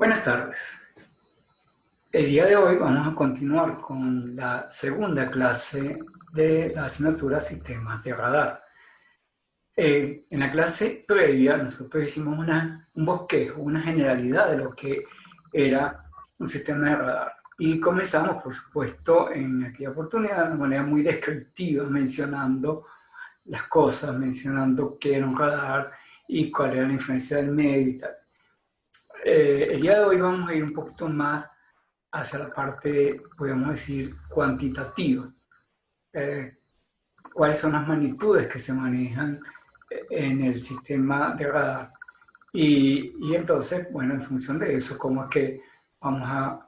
Buenas tardes. El día de hoy vamos a continuar con la segunda clase de la asignatura Sistemas de Radar. En la clase previa nosotros hicimos un bosquejo, una generalidad de lo que era un sistema de radar. Y comenzamos, por supuesto, en aquella oportunidad de una manera muy descriptiva, mencionando las cosas, mencionando qué era un radar y cuál era la influencia del medio y tal. El día de hoy vamos a ir un poquito más hacia la parte, podemos decir, cuantitativa. Eh, ¿Cuáles son las magnitudes que se manejan en el sistema de radar? Y entonces, bueno, en función de eso, ¿cómo es que vamos a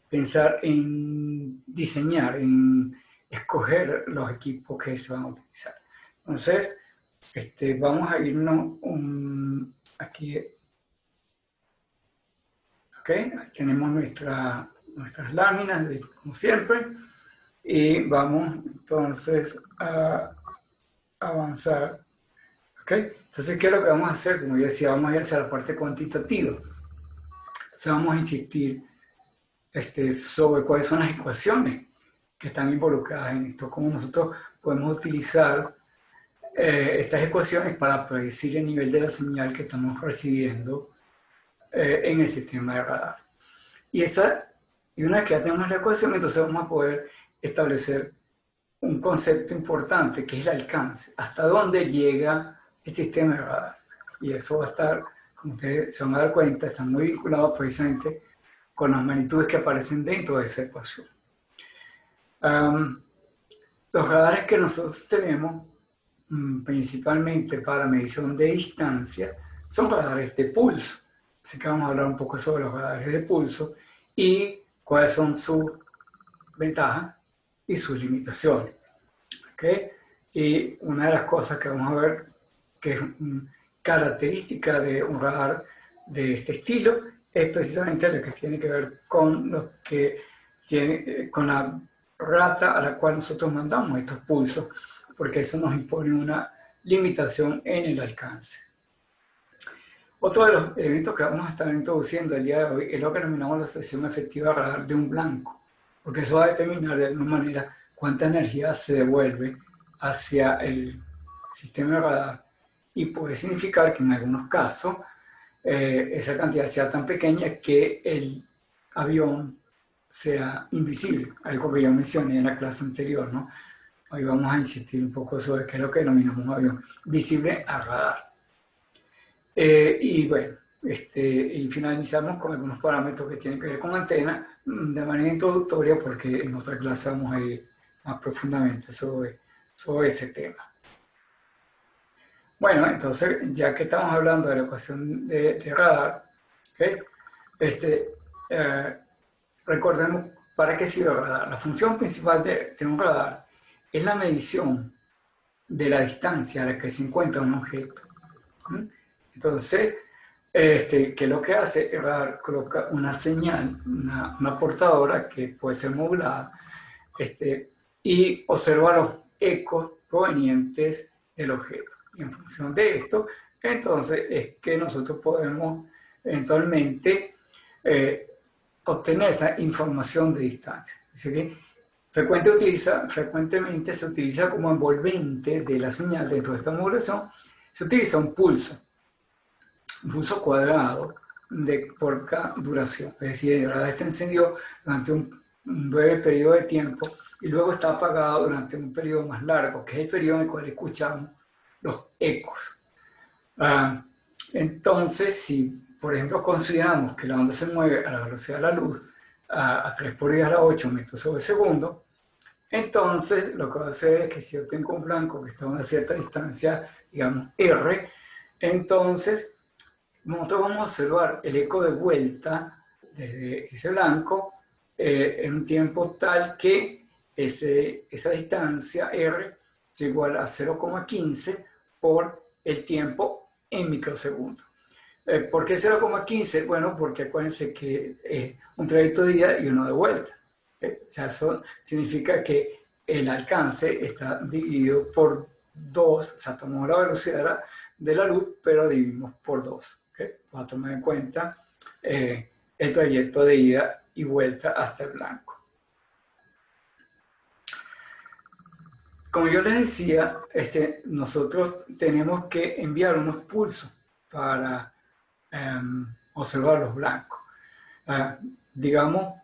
pensar en diseñar, en escoger los equipos que se van a utilizar? Entonces, vamos a irnos aquí, ¿ok? Ahí tenemos nuestras láminas, como siempre. Y vamos entonces a avanzar. ¿Ok? Entonces, ¿qué es lo que vamos a hacer? Como yo decía, vamos a ir hacia la parte cuantitativa. Entonces, vamos a insistir sobre cuáles son las ecuaciones que están involucradas en esto, cómo nosotros podemos utilizar estas ecuaciones para predecir el nivel de la señal que estamos recibiendo en el sistema de radar. Y una vez que ya tenemos la ecuación, entonces vamos a poder establecer un concepto importante que es el alcance, hasta dónde llega el sistema de radar. Y eso va a estar, como ustedes se van a dar cuenta, está muy vinculado precisamente con las magnitudes que aparecen dentro de esa ecuación. Los radares que nosotros tenemos, principalmente para medición de distancia, son radares de pulso. Así que vamos a hablar un poco sobre los radares de pulso y cuáles son sus ventajas y sus limitaciones. ¿Okay? Y una de las cosas que vamos a ver que es característica de un radar de este estilo es precisamente lo que tiene que ver con lo que tiene con la rata a la cual nosotros mandamos estos pulsos, porque eso nos impone una limitación en el alcance. Otro de los elementos que vamos a estar introduciendo el día de hoy es lo que denominamos la sección efectiva radar de un blanco, porque eso va a determinar de alguna manera cuánta energía se devuelve hacia el sistema de radar y puede significar que en algunos casos esa cantidad sea tan pequeña que el avión sea invisible, algo que ya mencioné en la clase anterior, ¿no? Hoy vamos a insistir un poco sobre qué es lo que denominamos un avión visible a radar. Y bueno, y finalizamos con algunos parámetros que tienen que ver con antena de manera introductoria, porque en otra clase vamos a ir más profundamente sobre ese tema. Bueno, entonces, ya que estamos hablando de la ecuación de radar, ¿okay? Recordemos para qué sirve el radar. La función principal de un radar es la medición de la distancia a la que se encuentra un objeto. Entonces, ¿qué es lo que hace? El radar coloca una señal, una portadora que puede ser modulada, y observa los ecos provenientes del objeto. Y en función de esto, entonces es que nosotros podemos eventualmente obtener esa información de distancia. Así que frecuentemente se utiliza como envolvente de la señal dentro de esta modulación, se utiliza un pulso cuadrado por cada duración. Es decir, el radar está encendido durante un breve periodo de tiempo y luego está apagado durante un periodo más largo, que es el periodo en el cual escuchamos los ecos. Entonces, si por ejemplo consideramos que la onda se mueve a la velocidad de la luz a 3 por 10 a la 8 metros sobre segundo, entonces lo que va a hacer es que si yo tengo un blanco que está a una cierta distancia, digamos R, entonces nosotros vamos a observar el eco de vuelta desde ese blanco en un tiempo tal que esa distancia R es igual a 0,15 por el tiempo en microsegundos. ¿Por qué 0,15? Bueno, porque acuérdense que un trayecto de ida y uno de vuelta. O sea, eso significa que el alcance está dividido por 2, o sea, tomamos la velocidad de la luz, pero dividimos por 2. ¿Okay? Vamos a tomar en cuenta el trayecto de ida y vuelta hasta el blanco. Como yo les decía, nosotros tenemos que enviar unos pulsos para observar los blancos. Digamos,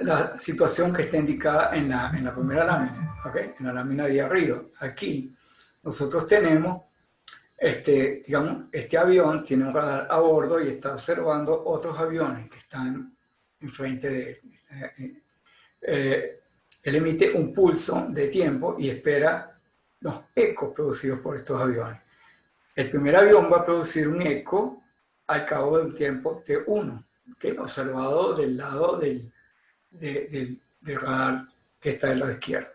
la situación que está indicada en la primera lámina, ¿okay? En la lámina de arriba. Aquí nosotros tenemos, digamos, este avión tiene un radar a bordo y está observando otros aviones que están enfrente de él. Él emite un pulso de tiempo y espera los ecos producidos por estos aviones. El primer avión va a producir un eco al cabo del tiempo T1, ¿okay? Observado del lado del radar que está del lado izquierdo.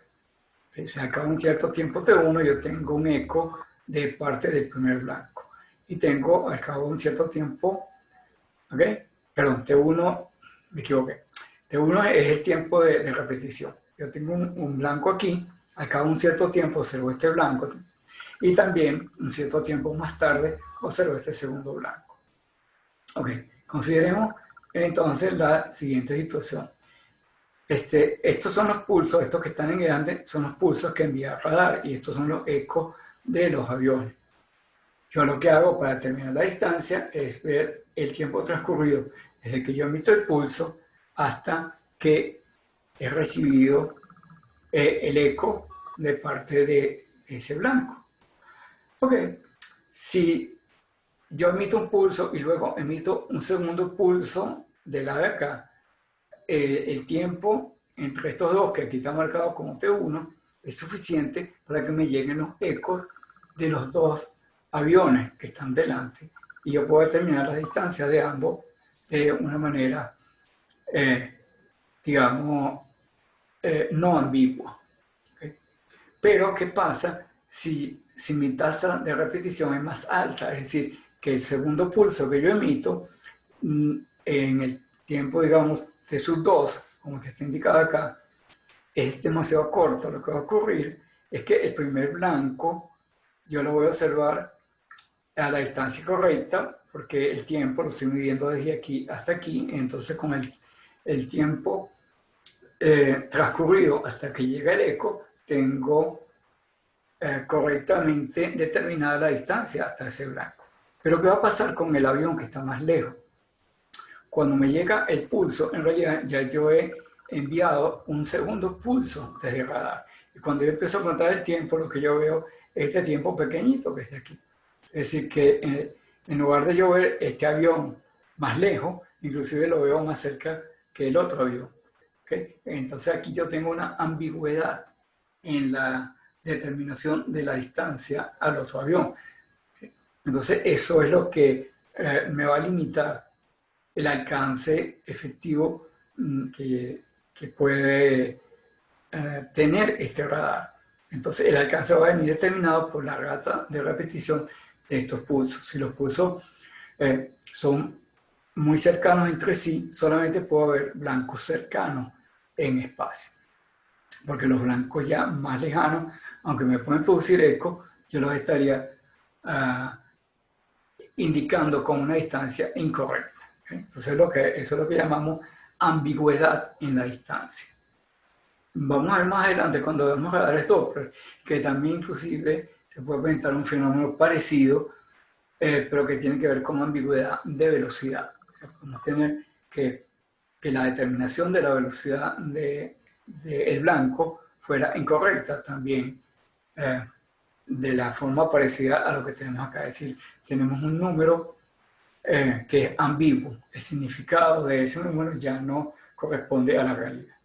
Se acaba un cierto tiempo T1, yo tengo un eco de parte del primer blanco. Y tengo al cabo de un cierto tiempo, ¿okay? Perdón, T1, me equivoqué. T1 es el tiempo de repetición. Yo tengo un blanco aquí, al cabo de un cierto tiempo observo este blanco y también un cierto tiempo más tarde observo este segundo blanco. Ok, consideremos entonces la siguiente situación. Estos son los pulsos, estos que están en grande son los pulsos que envía el radar y estos son los ecos de los aviones. Yo lo que hago para determinar la distancia es ver el tiempo transcurrido desde que yo emito el pulso hasta que he recibido el eco de parte de ese blanco. Ok, si yo emito un pulso y luego emito un segundo pulso de la de acá, el tiempo entre estos dos, que aquí está marcado como T1, es suficiente para que me lleguen los ecos de los dos aviones que están delante y yo puedo determinar la distancia de ambos de una manera, digamos, no ambigua. ¿Okay? Pero, ¿qué pasa si mi tasa de repetición es más alta? Es decir, que el segundo pulso que yo emito en el tiempo, digamos, de sus dos, como que está indicado acá, es demasiado corto. Lo que va a ocurrir es que el primer blanco yo lo voy a observar a la distancia correcta, porque el tiempo lo estoy midiendo desde aquí hasta aquí, entonces con el tiempo transcurrido hasta que llega el eco, tengo correctamente determinada la distancia hasta ese blanco. Pero ¿qué va a pasar con el avión que está más lejos? Cuando me llega el pulso, en realidad ya yo he enviado un segundo pulso desde el radar. Y cuando yo empiezo a contar el tiempo, lo que yo veo es este tiempo pequeñito que está aquí. Es decir, que en lugar de yo ver este avión más lejos, inclusive lo veo más cerca que el otro avión. ¿Okay? Entonces aquí yo tengo una ambigüedad en la determinación de la distancia al otro avión. Entonces eso es lo que me va a limitar el alcance efectivo que puede tener este radar. Entonces el alcance va a venir determinado por la rata de repetición de estos pulsos. Si los pulsos son muy cercanos entre sí, solamente puedo ver blancos cercanos en espacio. Porque los blancos ya más lejanos, aunque me pueden producir eco, yo los estaría indicando con una distancia incorrecta. ¿Okay? Entonces eso es lo que llamamos ambigüedad en la distancia. Vamos a ver más adelante cuando vamos a dar esto, que también inclusive se puede presentar un fenómeno parecido, pero que tiene que ver con ambigüedad de velocidad. O sea, podemos tener que la determinación de la velocidad del blanco fuera incorrecta también, de la forma parecida a lo que tenemos acá. Es decir, tenemos un número que es ambiguo. El significado de ese número ya no corresponde a la realidad.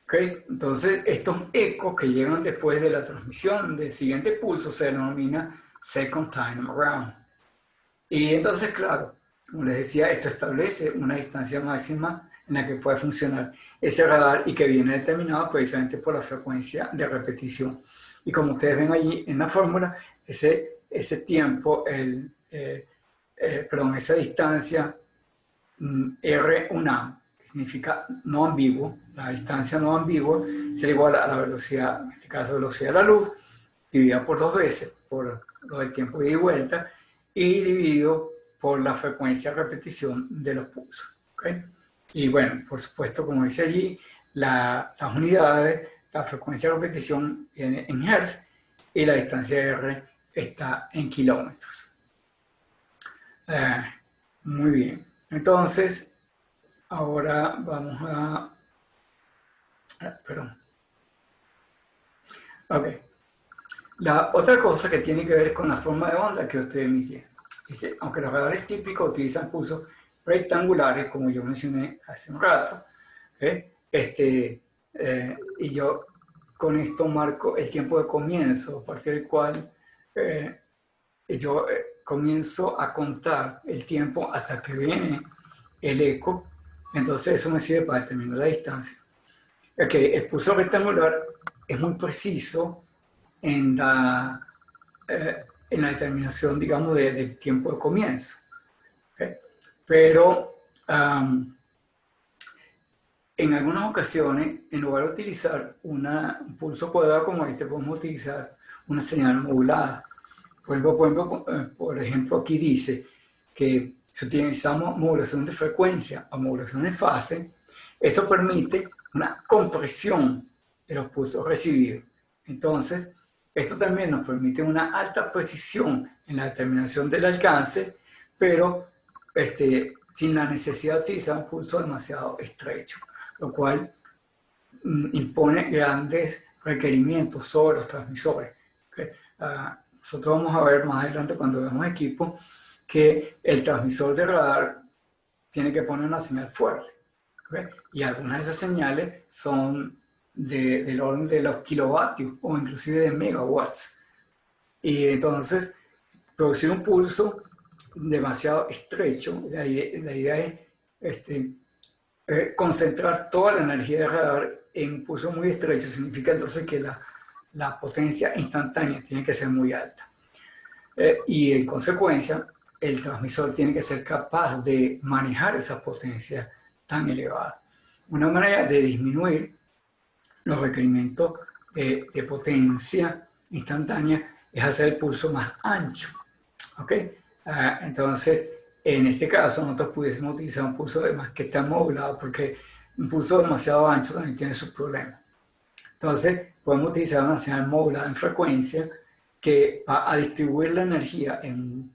¿Okay? Entonces, estos ecos que llegan después de la transmisión del siguiente pulso se denomina second time around. Y entonces, claro, como les decía, esto establece una distancia máxima en la que puede funcionar ese radar y que viene determinado precisamente por la frecuencia de repetición. Y como ustedes ven allí en la fórmula, ese tiempo, esa distancia R1A, que significa no ambiguo, la distancia no ambigua, será igual a la velocidad, en este caso velocidad de la luz, dividida por 2 veces, por lo del tiempo de ida y vuelta, y dividido por la frecuencia de repetición de los pulsos. ¿Okay? Y bueno, por supuesto, como dice allí, las unidades, la frecuencia de repetición viene en hertz y la distancia R está en kilómetros. Muy bien. Entonces, ahora vamos a... Perdón. Ok. La otra cosa que tiene que ver es con la forma de onda que usted emite. Dice, aunque los radares típicos utilizan pulsos rectangulares, como yo mencioné hace un rato, y yo con esto marco el tiempo de comienzo, a partir del cual yo comienzo a contar el tiempo hasta que viene el eco. Entonces eso me sirve para determinar la distancia. Okay, el pulso rectangular es muy preciso en la determinación, digamos, del tiempo de comienzo. ¿Okay? Pero en algunas ocasiones, en lugar de utilizar un pulso cuadrado como este, podemos utilizar una señal modulada. Por ejemplo, aquí dice que si utilizamos modulación de frecuencia o modulación de fase, esto permite una compresión de los pulsos recibidos. Entonces, esto también nos permite una alta precisión en la determinación del alcance, pero sin la necesidad de utilizar un pulso demasiado estrecho, lo cual impone grandes requerimientos sobre los transmisores. ¿Okay? Nosotros vamos a ver más adelante cuando veamos equipo que el transmisor de radar tiene que poner una señal fuerte. ¿Okay? Y algunas de esas señales son del orden de los kilovatios o inclusive de megawatts. Y entonces, producir un pulso demasiado estrecho, la idea es concentrar toda la energía del radar en un pulso muy estrecho, significa entonces que la potencia instantánea tiene que ser muy alta. Y en consecuencia, el transmisor tiene que ser capaz de manejar esa potencia tan elevada. Una manera de disminuir los requerimientos de potencia instantánea es hacer el pulso más ancho. ¿Okay? Entonces, en este caso, nosotros pudiésemos utilizar un pulso que está modulado, porque un pulso demasiado ancho también tiene sus problemas. Entonces, podemos utilizar una señal modulada en frecuencia que va a distribuir la energía en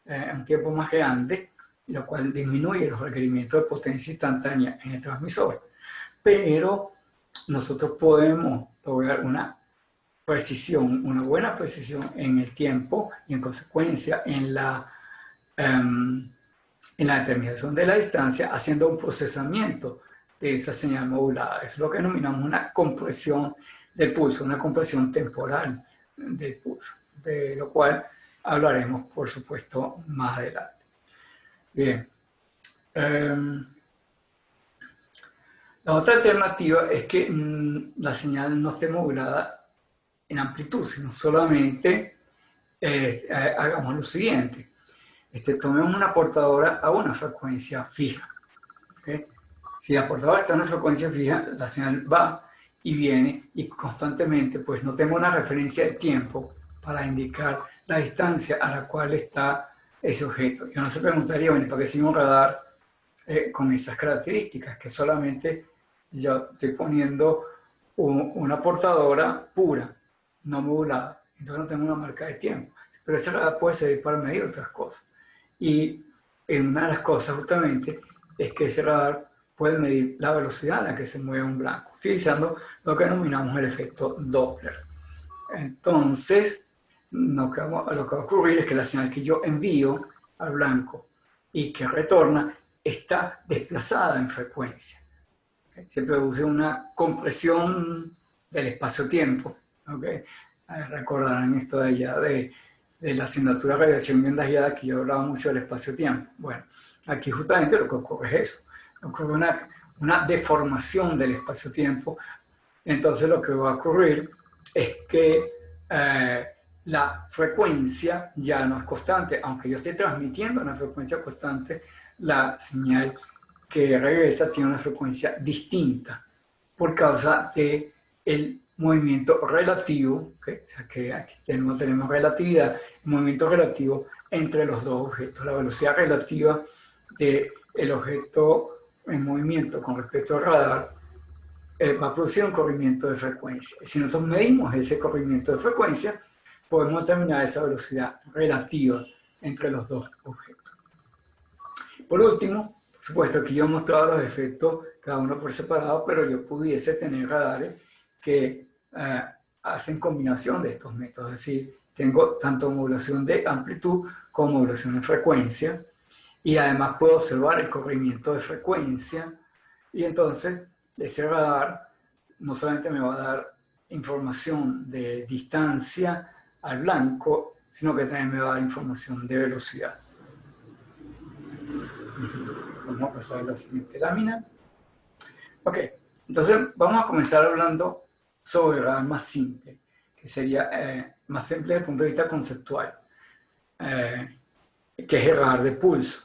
un tiempo más grande, lo cual disminuye los requerimientos de potencia instantánea en el transmisor. Pero nosotros podemos lograr una buena precisión en el tiempo y en consecuencia en la determinación de la distancia, haciendo un procesamiento de esa señal modulada. Eso es lo que denominamos una compresión del pulso, una compresión temporal del pulso, de lo cual hablaremos, por supuesto, más adelante. Bien. La otra alternativa es que la señal no esté modulada en amplitud, sino solamente hagamos lo siguiente. Tomemos una portadora a una frecuencia fija. ¿Okay? Si la portadora está en una frecuencia fija, la señal va y viene y constantemente, pues no tengo una referencia de tiempo para indicar la distancia a la cual está ese objeto. Yo no se preguntaría, bueno, ¿para qué sigue un radar con esas características? Que solamente yo estoy poniendo una portadora pura, no modulada. Entonces no tengo una marca de tiempo. Pero ese radar puede servir para medir otras cosas. Y una de las cosas justamente es que ese radar puede medir la velocidad a la que se mueve un blanco, utilizando lo que denominamos el efecto Doppler. Entonces, lo que va a ocurrir es que la señal que yo envío al blanco y que retorna está desplazada en frecuencia. Se produce una compresión del espacio-tiempo. ¿Okay? Recordarán esto de allá de la asignatura de radiación y ondas guiadas, que yo hablaba mucho del espacio-tiempo. Bueno, aquí justamente lo que ocurre es eso. Ocurre una deformación del espacio-tiempo. Entonces lo que va a ocurrir es que la frecuencia ya no es constante. Aunque yo esté transmitiendo una frecuencia constante, la señal que regresa tiene una frecuencia distinta por causa del movimiento relativo, ¿okay? O sea que aquí tenemos relatividad. El movimiento relativo entre los dos objetos. La velocidad relativa del objeto en movimiento con respecto al radar va a producir un corrimiento de frecuencia. Si nosotros medimos ese corrimiento de frecuencia, podemos determinar esa velocidad relativa entre los dos objetos. Por último, por supuesto, aquí yo he mostrado los efectos, cada uno por separado, pero yo pudiese tener radares que hacen combinación de estos métodos. Es decir, tengo tanto modulación de amplitud como modulación de frecuencia, y además puedo observar el corrimiento de frecuencia, y entonces ese radar no solamente me va a dar información de distancia al blanco, sino que también me va a dar información de velocidad. Vamos a pasar a la siguiente lámina. Ok, entonces vamos a comenzar hablando sobre el radar más simple, que sería más simple desde el punto de vista conceptual, que es el radar de pulso.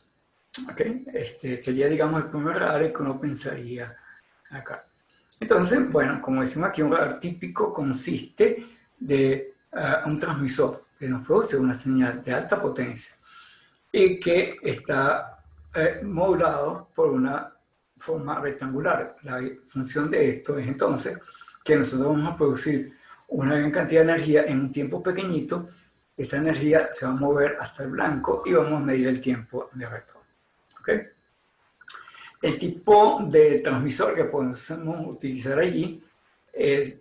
Okay. Sería, digamos, el primer radar que uno pensaría acá. Entonces, bueno, como decimos aquí, un radar típico consiste de un transmisor que nos produce una señal de alta potencia y que está modulado por una forma rectangular. La función de esto es entonces que nosotros vamos a producir una gran cantidad de energía en un tiempo pequeñito. Esa energía se va a mover hasta el blanco y vamos a medir el tiempo de retorno. ¿Okay? El tipo de transmisor que podemos utilizar allí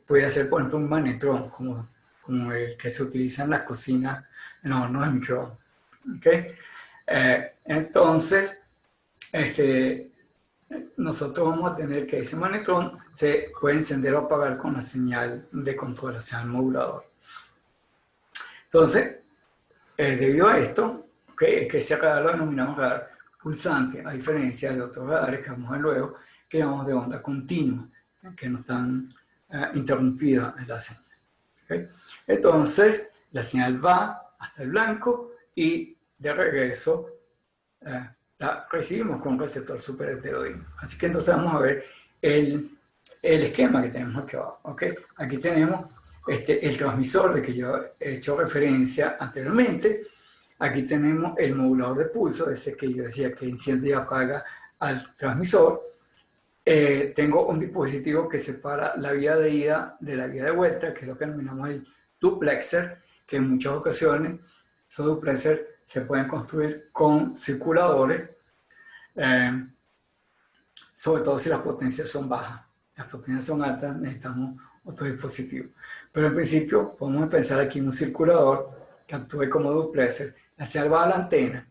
puede ser, por ejemplo, un magnetron, como el que se utiliza en las cocinas, no es microondas. ¿Okay? Entonces, nosotros vamos a tener que ese magnetron se puede encender o apagar con la señal de control, la señal modulador. Entonces, debido a esto, es que ese radar lo denominamos radar pulsante, a diferencia de otros radares que vamos a ver luego, que llamamos de onda continua, que no están interrumpidas en la señal. ¿Okay? Entonces, la señal va hasta el blanco y de regreso la recibimos con un receptor súper heterodigno. Así que entonces vamos a ver el esquema que tenemos aquí abajo. ¿Okay? Aquí tenemos el transmisor de que yo he hecho referencia anteriormente. Aquí tenemos el modulador de pulso, ese que yo decía que enciende y apaga al transmisor. Tengo un dispositivo que separa la vía de ida de la vía de vuelta, que es lo que denominamos el duplexer, que en muchas ocasiones esos duplexers se pueden construir con circuladores, sobre todo si las potencias son bajas. Las potencias son altas, necesitamos otro dispositivo. Pero en principio podemos pensar aquí en un circulador que actúe como duplexer. La señal va a la antena,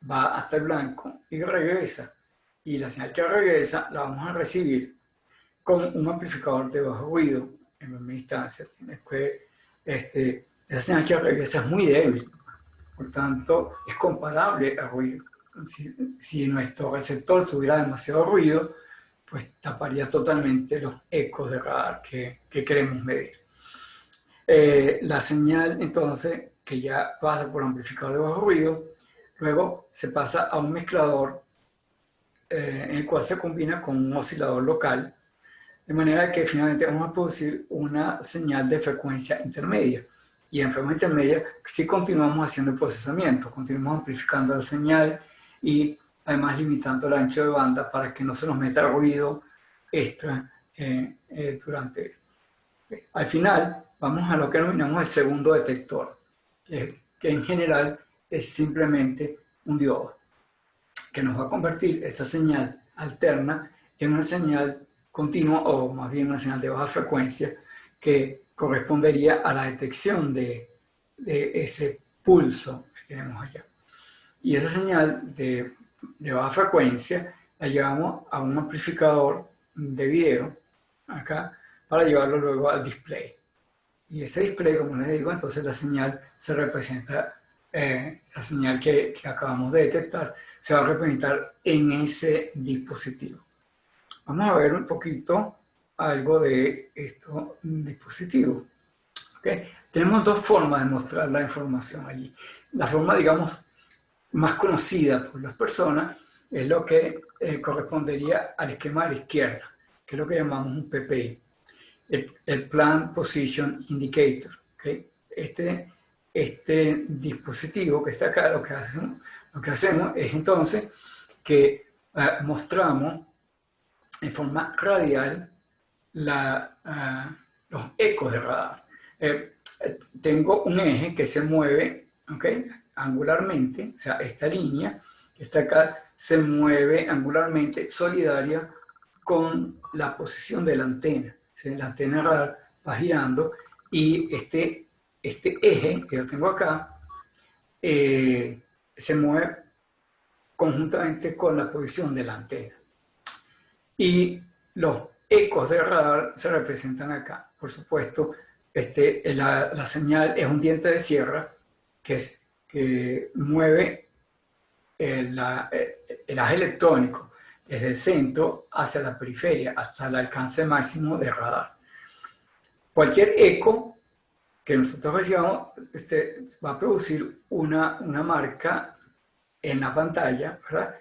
va hasta el blanco y regresa. Y la señal que regresa la vamos a recibir con un amplificador de bajo ruido en primera instancia. Tienes que, esa señal que regresa es muy débil, por tanto es comparable a ruido. Si nuestro receptor tuviera demasiado ruido, pues taparía totalmente los ecos de radar que queremos medir. La señal entonces, que ya pasa por amplificador de bajo ruido, luego se pasa a un mezclador en el cual se combina con un oscilador local, de manera que finalmente vamos a producir una señal de frecuencia intermedia. Y en frecuencia intermedia sí continuamos haciendo el procesamiento, continuamos amplificando la señal y además limitando el ancho de banda para que no se nos meta ruido extra durante esto. Al final vamos a lo que denominamos el segundo detector, que en general es simplemente un diodo, que nos va a convertir esa señal alterna en una señal continua, o más bien una señal de baja frecuencia, que correspondería a la detección de ese pulso que tenemos allá. Y esa señal de baja frecuencia la llevamos a un amplificador de video, acá, para llevarlo luego al display. Y ese display, como les digo, entonces la señal se representa, la señal que acabamos de detectar, se va a representar en ese dispositivo. Vamos a ver un poquito algo de estos dispositivos. ¿Okay? Tenemos dos formas de mostrar la información allí. La forma, digamos, más conocida por las personas es lo que correspondería al esquema de la izquierda, que es lo que llamamos un PPI, el Plant Position Indicator. ¿Okay? Este este dispositivo que está acá, lo que hacemos es entonces que mostramos en forma radial los ecos de radar. Tengo un eje que se mueve, ¿okay?, angularmente, o sea, esta línea que está acá se mueve angularmente solidaria con la posición de la antena. O sea, la antena radar va girando y este eje que yo tengo acá se mueve conjuntamente con la posición de la antena. Y los ecos de radar se representan acá. Por supuesto, la señal es un diente de sierra que mueve el haz electrónico desde el centro hacia la periferia hasta el alcance máximo de radar. Cualquier eco que nosotros recibamos va a producir una marca en la pantalla, ¿verdad?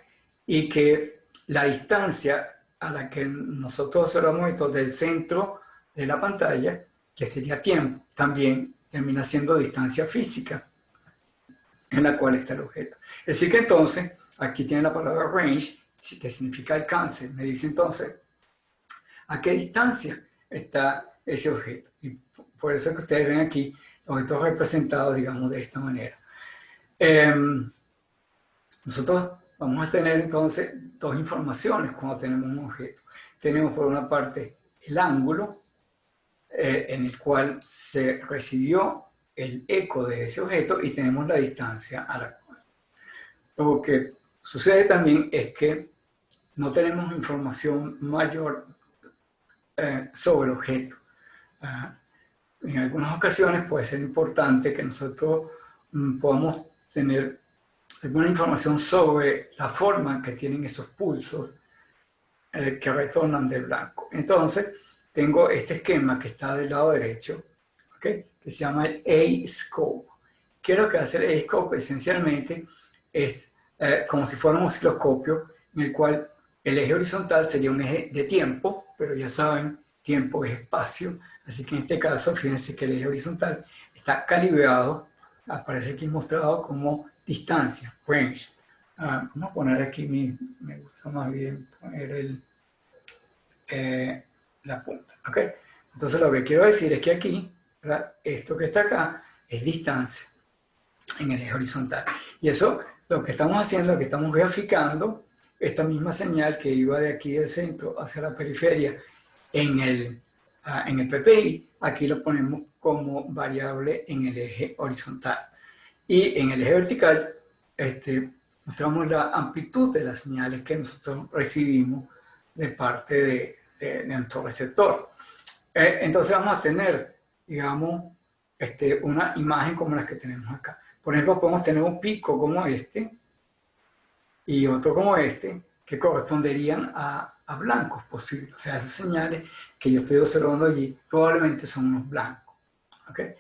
Y que la distancia a la que nosotros observamos esto del centro de la pantalla, que sería tiempo, también termina siendo distancia física en la cual está el objeto. Es decir que entonces, aquí tiene la palabra range, que significa alcance. Me dice entonces a qué distancia está ese objeto. Y por eso es que ustedes ven aquí los objetos representados, digamos, de esta manera. Nosotros vamos a tener entonces dos informaciones cuando tenemos un objeto. Tenemos por una parte el ángulo en el cual se recibió el eco de ese objeto y tenemos la distancia a la cual. Lo que sucede también es que no tenemos información mayor sobre el objeto. En algunas ocasiones puede ser importante que nosotros podamos tener alguna información sobre la forma que tienen esos pulsos que retornan del blanco. Entonces, tengo este esquema que está del lado derecho, ¿okay?, que se llama el A-scope. ¿Qué es lo que hace el A-scope? Esencialmente es como si fuera un osciloscopio en el cual el eje horizontal sería un eje de tiempo, pero ya saben, tiempo es espacio, así que en este caso, fíjense que el eje horizontal está calibrado, aparece aquí mostrado como distancia, range. Vamos a poner aquí, me gusta más bien poner la punta, ¿ok? Entonces lo que quiero decir es que aquí, ¿verdad?, esto que está acá es distancia en el eje horizontal. Y eso, lo que estamos haciendo es que estamos graficando esta misma señal que iba de aquí del centro hacia la periferia en el PPI, aquí lo ponemos como variable en el eje horizontal. Y en el eje vertical, mostramos la amplitud de las señales que nosotros recibimos de parte de nuestro receptor. Entonces vamos a tener, digamos, una imagen como las que tenemos acá. Por ejemplo, podemos tener un pico como este y otro como este, que corresponderían a blancos posibles. O sea, esas señales que yo estoy observando allí probablemente son unos blancos. ¿Okay?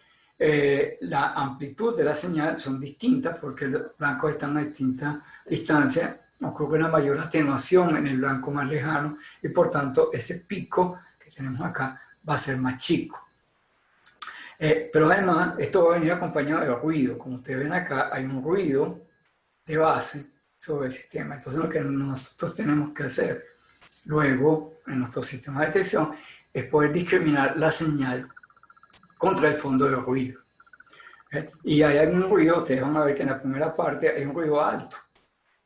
La amplitud de la señal son distintas porque los blancos están a distinta distancia. Ocurre una mayor atenuación en el blanco más lejano y por tanto ese pico que tenemos acá va a ser más chico. Pero además esto va a venir acompañado de ruido. Como ustedes ven acá, hay un ruido de base sobre el sistema. Entonces lo que nosotros tenemos que hacer luego en nuestro sistema de detección es poder discriminar la señal contra el fondo de ruido. Y hay algún ruido, ustedes van a ver que en la primera parte hay un ruido alto,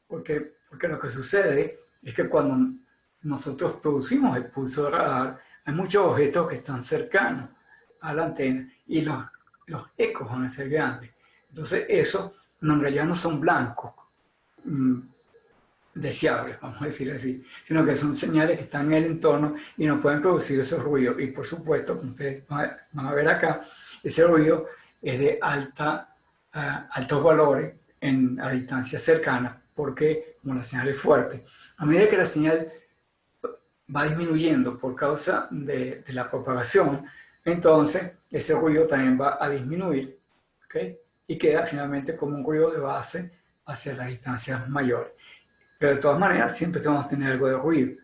porque lo que sucede es que cuando nosotros producimos el pulso de radar, hay muchos objetos que están cercanos a la antena y los ecos van a ser grandes. Entonces eso en realidad no son blancos deseables, vamos a decir así, sino que son señales que están en el entorno y no pueden producir esos ruidos. Y por supuesto, como ustedes van a ver acá, ese ruido es de altos valores a distancias cercanas, porque como la señal es fuerte, a medida que la señal va disminuyendo por causa de la propagación, entonces ese ruido también va a disminuir, ¿okay?, y queda finalmente como un ruido de base hacia las distancias mayores. Pero de todas maneras siempre tenemos que tener algo de ruido.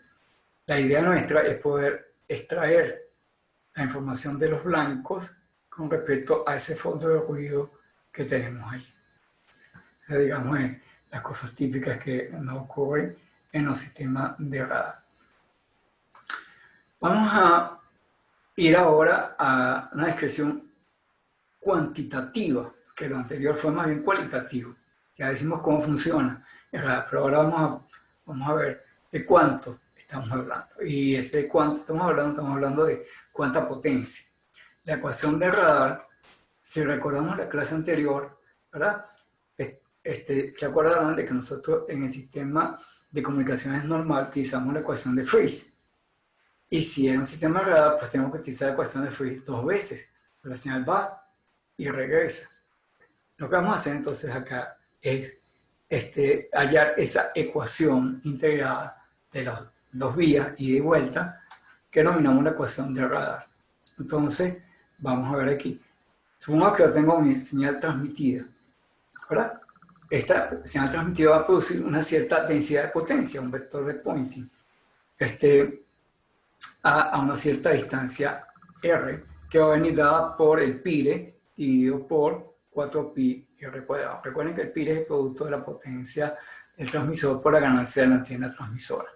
La idea nuestra es poder extraer la información de los blancos con respecto a ese fondo de ruido que tenemos ahí. O sea, digamos, las cosas típicas que nos ocurren en los sistemas de radar. Vamos a ir ahora a una descripción cuantitativa, que lo anterior fue más bien cualitativo. Ya decimos cómo funciona el radar, pero ahora vamos a ver de cuánto estamos hablando. Y de cuánto estamos hablando de cuánta potencia. La ecuación de radar, si recordamos la clase anterior, ¿verdad? Se acordarán de que nosotros en el sistema de comunicaciones normal utilizamos la ecuación de Friis. Y si en un sistema de radar, pues tenemos que utilizar la ecuación de Friis 2 veces. La señal va y regresa. Lo que vamos a hacer entonces acá es hallar esa ecuación integrada de las 2 vías ida y vuelta que denominamos la ecuación de radar. Entonces, vamos a ver aquí. Supongamos que yo tengo mi señal transmitida, ¿verdad? Esta señal transmitida va a producir una cierta densidad de potencia, un vector de Poynting, a una cierta distancia R, que va a venir dada por el π dividido por 4pi r cuadrado. Recuerden que el π es el producto de la potencia del transmisor por la ganancia de la antena transmisora.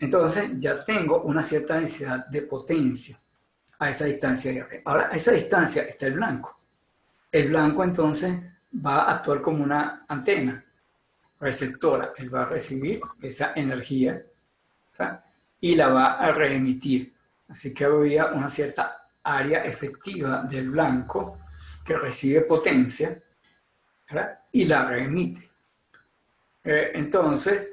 Entonces ya tengo una cierta densidad de potencia a esa distancia R. Ahora, a esa distancia está el blanco. El blanco entonces va a actuar como una antena receptora. Él va a recibir esa energía, ¿verdad? Y la va a reemitir. Así que habría una cierta área efectiva del blanco que recibe potencia, ¿verdad? Y la reemite. Entonces,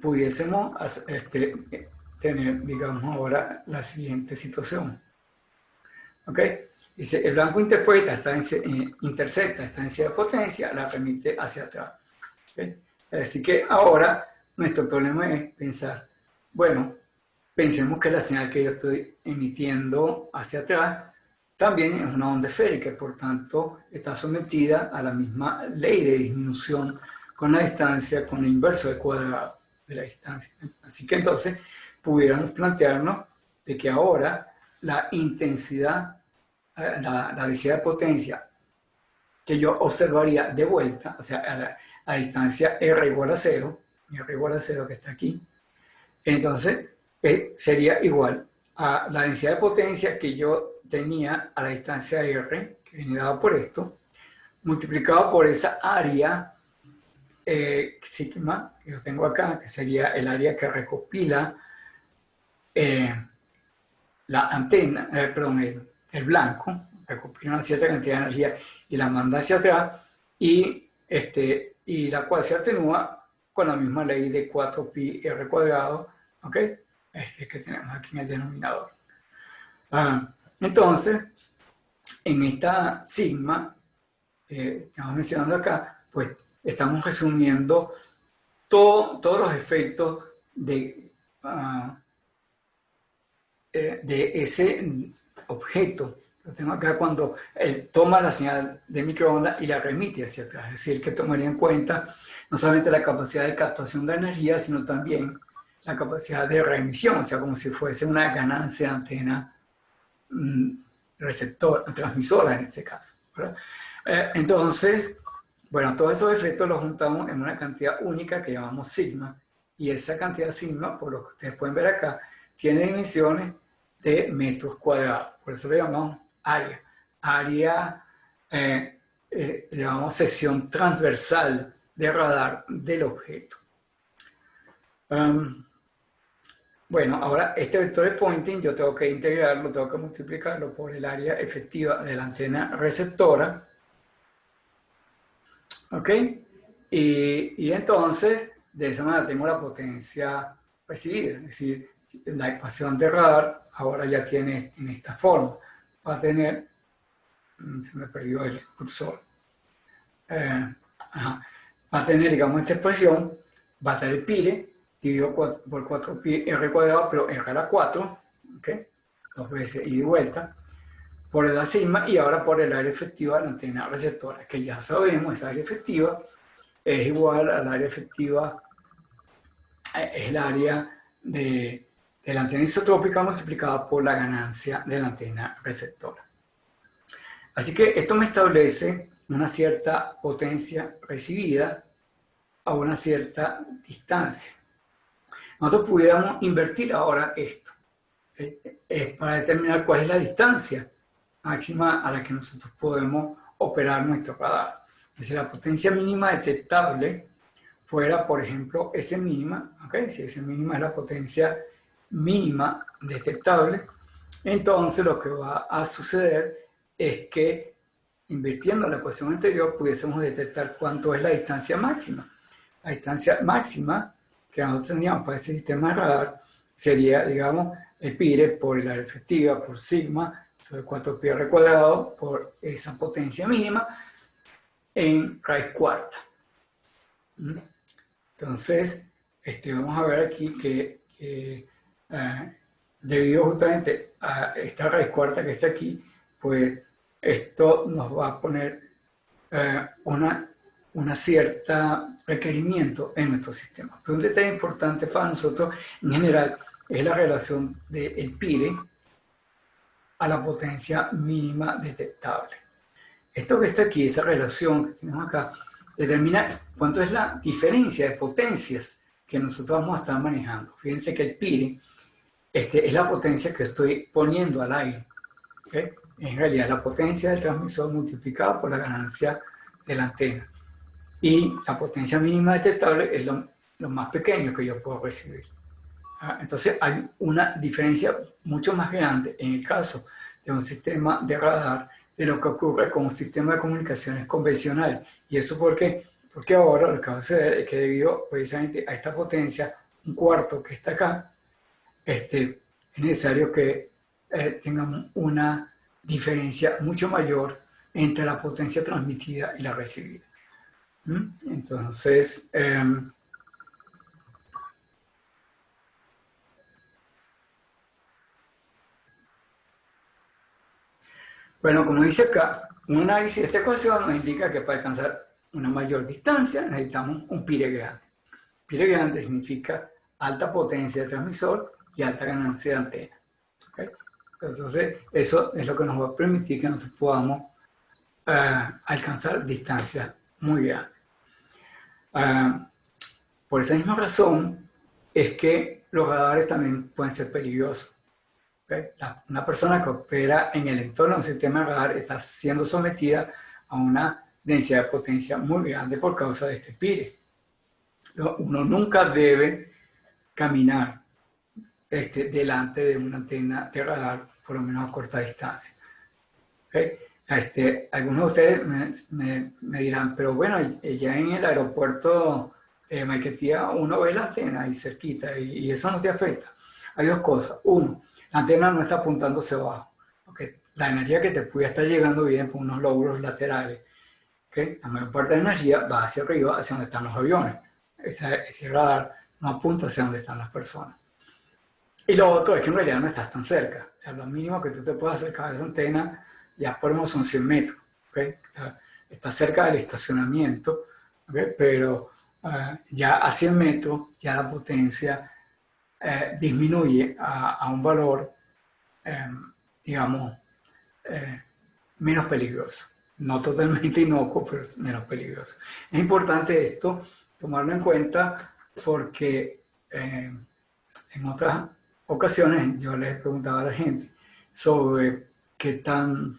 pudiésemos tener, digamos, ahora la siguiente situación. ¿Ok? Dice, el blanco intercepta esta densidad de potencia, la remite hacia atrás. ¿Okay? Así que ahora nuestro problema es pensar, bueno, pensemos que la señal que yo estoy emitiendo hacia atrás también es una onda esférica, por tanto está sometida a la misma ley de disminución con la distancia, con el inverso del cuadrado de la distancia. Así que entonces pudiéramos plantearnos de que ahora la intensidad, la densidad de potencia que yo observaría de vuelta, o sea, a distancia R igual a 0, R igual a 0 que está aquí, entonces sería igual a la densidad de potencia que yo tenía a la distancia R, que viene dada por esto, multiplicado por esa área sigma que yo tengo acá, que sería el área que recopila la antena, el blanco, recopila una cierta cantidad de energía y la manda hacia atrás, y la cual se atenúa con la misma ley de 4pi r cuadrado, ¿ok? Que tenemos aquí en el denominador. Entonces, en esta sigma, estamos mencionando acá, pues estamos resumiendo todos los efectos de ese objeto. Lo tengo acá cuando él toma la señal de microondas y la remite hacia atrás. Es decir, que tomaría en cuenta no solamente la capacidad de captación de energía, sino también la capacidad de reemisión, o sea, como si fuese una ganancia de antena transmisora en este caso, ¿verdad? Entonces, bueno, todos esos efectos los juntamos en una cantidad única que llamamos sigma, y esa cantidad sigma, por lo que ustedes pueden ver acá, tiene dimensiones de metros cuadrados, por eso le llamamos área. Área, le llamamos sección transversal de radar del objeto. Bueno, ahora este vector de Poynting yo tengo que integrarlo, tengo que multiplicarlo por el área efectiva de la antena receptora. ¿Ok? Y entonces, de esa manera tengo la potencia recibida. Es decir, la ecuación de radar ahora ya tiene en esta forma. Va a tener, se me perdió el cursor. Va a tener, digamos, esta expresión, va a ser el π dividido por 4pi r cuadrado, pero r a la 4, ¿ok? 2 veces ida y vuelta, por la sigma, y ahora por el área efectiva de la antena receptora, que ya sabemos, esa área efectiva es igual al área efectiva, es el área de la antena isotrópica multiplicada por la ganancia de la antena receptora. Así que esto me establece una cierta potencia recibida a una cierta distancia. Nosotros pudiéramos invertir ahora esto, para determinar cuál es la distancia máxima a la que nosotros podemos operar nuestro radar. Es decir, la potencia mínima detectable fuera, por ejemplo, S mínima, ¿okay? Si S mínima es la potencia mínima detectable, entonces lo que va a suceder es que, invirtiendo la ecuación anterior, pudiésemos detectar cuánto es la distancia máxima. La distancia máxima que nosotros tendríamos para ese sistema de radar sería, digamos, el pi por el área efectiva, por sigma, sobre 4pi al cuadrado, por esa potencia mínima, en raíz cuarta. Entonces, vamos a ver aquí que debido justamente a esta raíz cuarta que está aquí, pues esto nos va a poner una cierta requerimiento en nuestro sistema. Pero un detalle importante para nosotros en general es la relación del pi a la potencia mínima detectable. Esto que está aquí, esa relación que tenemos acá, determina cuánto es la diferencia de potencias que nosotros vamos a estar manejando. Fíjense que el pi es la potencia que estoy poniendo al aire. ¿Okay? En realidad es la potencia del transmisor multiplicada por la ganancia de la antena. Y la potencia mínima detectable es lo más pequeño que yo puedo recibir. Entonces hay una diferencia mucho más grande en el caso de un sistema de radar de lo que ocurre con un sistema de comunicaciones convencional. ¿Y eso por qué? Porque ahora lo que va a suceder es que debido precisamente a esta potencia, un cuarto que está acá, es necesario que tengamos una diferencia mucho mayor entre la potencia transmitida y la recibida. Entonces, bueno, como dice acá, un análisis de esta ecuación nos indica que para alcanzar una mayor distancia necesitamos un pi grande. Pi grande significa alta potencia de transmisor y alta ganancia de antena. ¿Okay? Entonces, eso es lo que nos va a permitir que nosotros podamos alcanzar distancias muy grandes. Por esa misma razón es que los radares también pueden ser peligrosos. ¿Okay? Una persona que opera en el entorno de un sistema de radar está siendo sometida a una densidad de potencia muy grande por causa de este pi. Uno nunca debe caminar delante de una antena de radar, por lo menos a corta distancia. ¿Okay? Algunos de ustedes me dirán, pero bueno, ya en el aeropuerto de Maiquetía uno ve la antena ahí cerquita y eso no te afecta. Hay dos cosas. Uno, la antena no está apuntando hacia abajo. ¿Okay? La energía que te puede estar llegando viene por unos lóbulos laterales. ¿Okay? La mayor parte de la energía va hacia arriba, hacia donde están los aviones. Ese radar no apunta hacia donde están las personas. Y lo otro es que en realidad no estás tan cerca. O sea, lo mínimo que tú te puedes acercar a esa antena ya por lo menos son 100 metros. ¿Okay? Está cerca del estacionamiento, ¿okay? Pero ya a 100 metros ya la potencia disminuye a un valor, digamos, menos peligroso. No totalmente inocuo, pero menos peligroso. Es importante esto, tomarlo en cuenta, porque en otras ocasiones yo les he preguntado a la gente sobre qué tan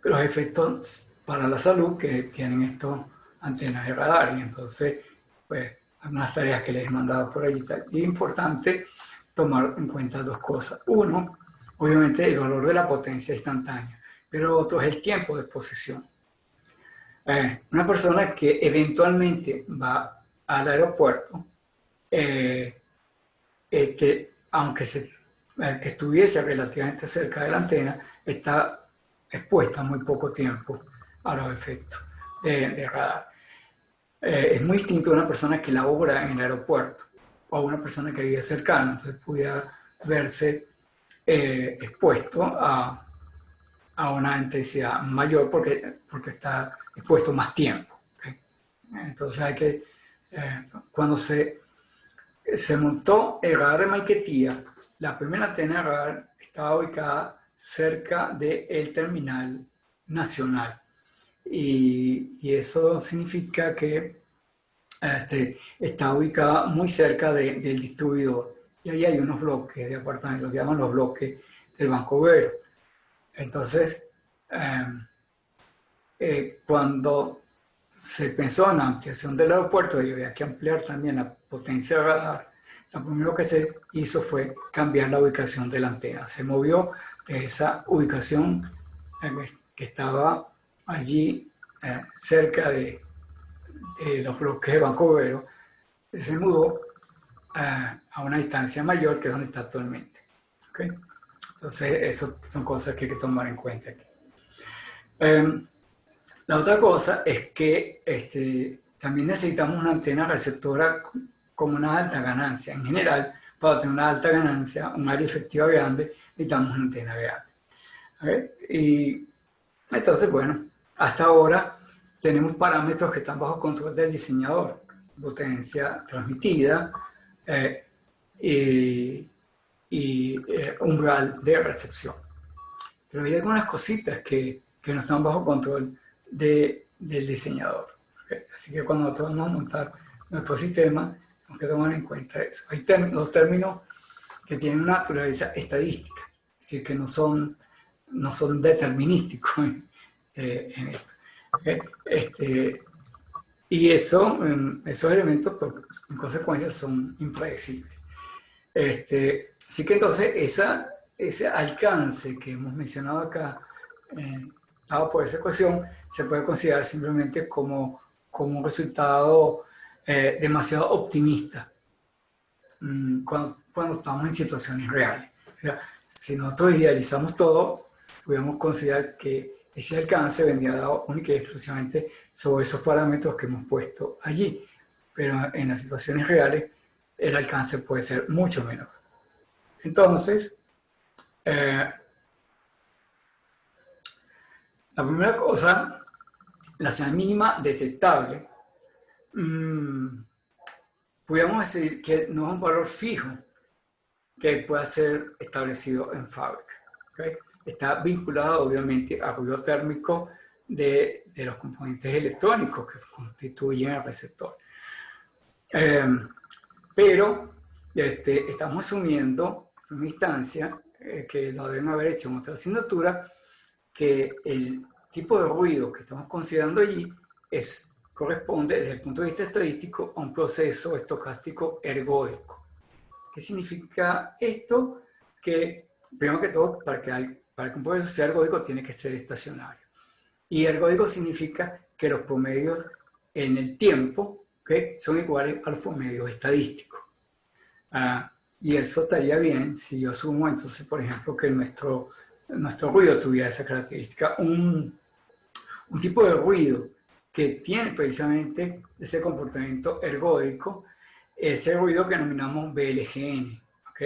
los efectos para la salud que tienen estos antenas de radar. Y entonces, pues, algunas tareas que les he mandado por allí. Y es importante tomar en cuenta dos cosas. Uno, obviamente, el valor de la potencia instantánea, pero otro es el tiempo de exposición. Una persona que eventualmente va al aeropuerto, aunque que estuviese relativamente cerca de la antena, está expuesta muy poco tiempo a los efectos de radar. Es muy distinto a una persona que labora en el aeropuerto o a una persona que vive cercana, entonces pudiera verse expuesto a una intensidad mayor porque está expuesto más tiempo. ¿Okay? Entonces hay que, cuando se montó el radar de Maiquetía, la primera antena de radar estaba ubicada cerca del terminal nacional. Y eso significa que está ubicada muy cerca del distribuidor. Y ahí hay unos bloques de apartamentos, que llaman los bloques del Banco Obrero. Entonces, cuando se pensó en la ampliación del aeropuerto y había que ampliar también la potencia de radar, lo primero que se hizo fue cambiar la ubicación de la antena. Se movió de esa ubicación que estaba allí cerca de los bloques de Banco Obrero, se mudó a una distancia mayor que es donde está actualmente. ¿Okay? Entonces, eso son cosas que hay que tomar en cuenta aquí. La otra cosa es que también necesitamos una antena receptora con una alta ganancia. En general, para tener una alta ganancia, un área efectiva grande, necesitamos una antena grande. ¿Okay? Y entonces, bueno, hasta ahora tenemos parámetros que están bajo control del diseñador. Potencia transmitida y umbral de recepción. Pero hay algunas cositas que no están bajo control del diseñador. ¿Okay? Así que cuando nosotros vamos a montar nuestro sistema, tenemos que tomar en cuenta eso. Hay los términos que tienen una naturaleza estadística, es decir, que no son determinísticos en esto. ¿Okay? Y esos elementos, en consecuencia, son impredecibles. Así que entonces ese alcance que hemos mencionado acá, dado por esa ecuación, se puede considerar simplemente como un resultado demasiado optimista cuando estamos en situaciones reales. O sea, si nosotros idealizamos todo, podemos considerar que ese alcance vendría dado única y exclusivamente sobre esos parámetros que hemos puesto allí. Pero en las situaciones reales, el alcance puede ser mucho menor. Entonces, la primera cosa, la señal mínima detectable, podríamos decir que no es un valor fijo que pueda ser establecido en fábrica. ¿Okay? Está vinculado obviamente al ruido térmico de los componentes electrónicos que constituyen el receptor. Pero estamos asumiendo en una instancia que lo deben haber hecho en otra asignatura, que el tipo de ruido que estamos considerando allí corresponde desde el punto de vista estadístico a un proceso estocástico ergódico. ¿Qué significa esto? Que primero que todo, para que un proceso sea ergódico tiene que ser estacionario. Y ergódico significa que los promedios en el tiempo, ¿okay?, son iguales a los promedios estadísticos. Y eso estaría bien si yo sumo entonces, por ejemplo, que nuestro ruido tuviera esa característica. Un tipo de ruido que tiene precisamente ese comportamiento ergódico, ese ruido que denominamos BLGN, ¿ok?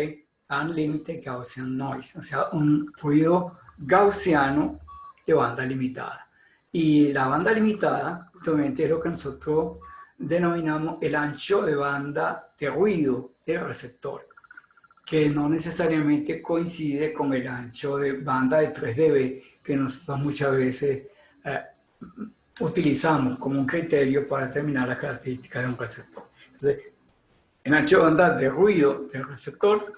Unlimited Gaussian Noise, o sea, un ruido gaussiano de banda limitada. Y la banda limitada justamente es lo que nosotros denominamos el ancho de banda de ruido del receptor, que no necesariamente coincide con el ancho de banda de 3 dB que nosotros muchas veces utilizamos como un criterio para determinar las características de un receptor. Entonces, el ancho de banda de ruido del receptor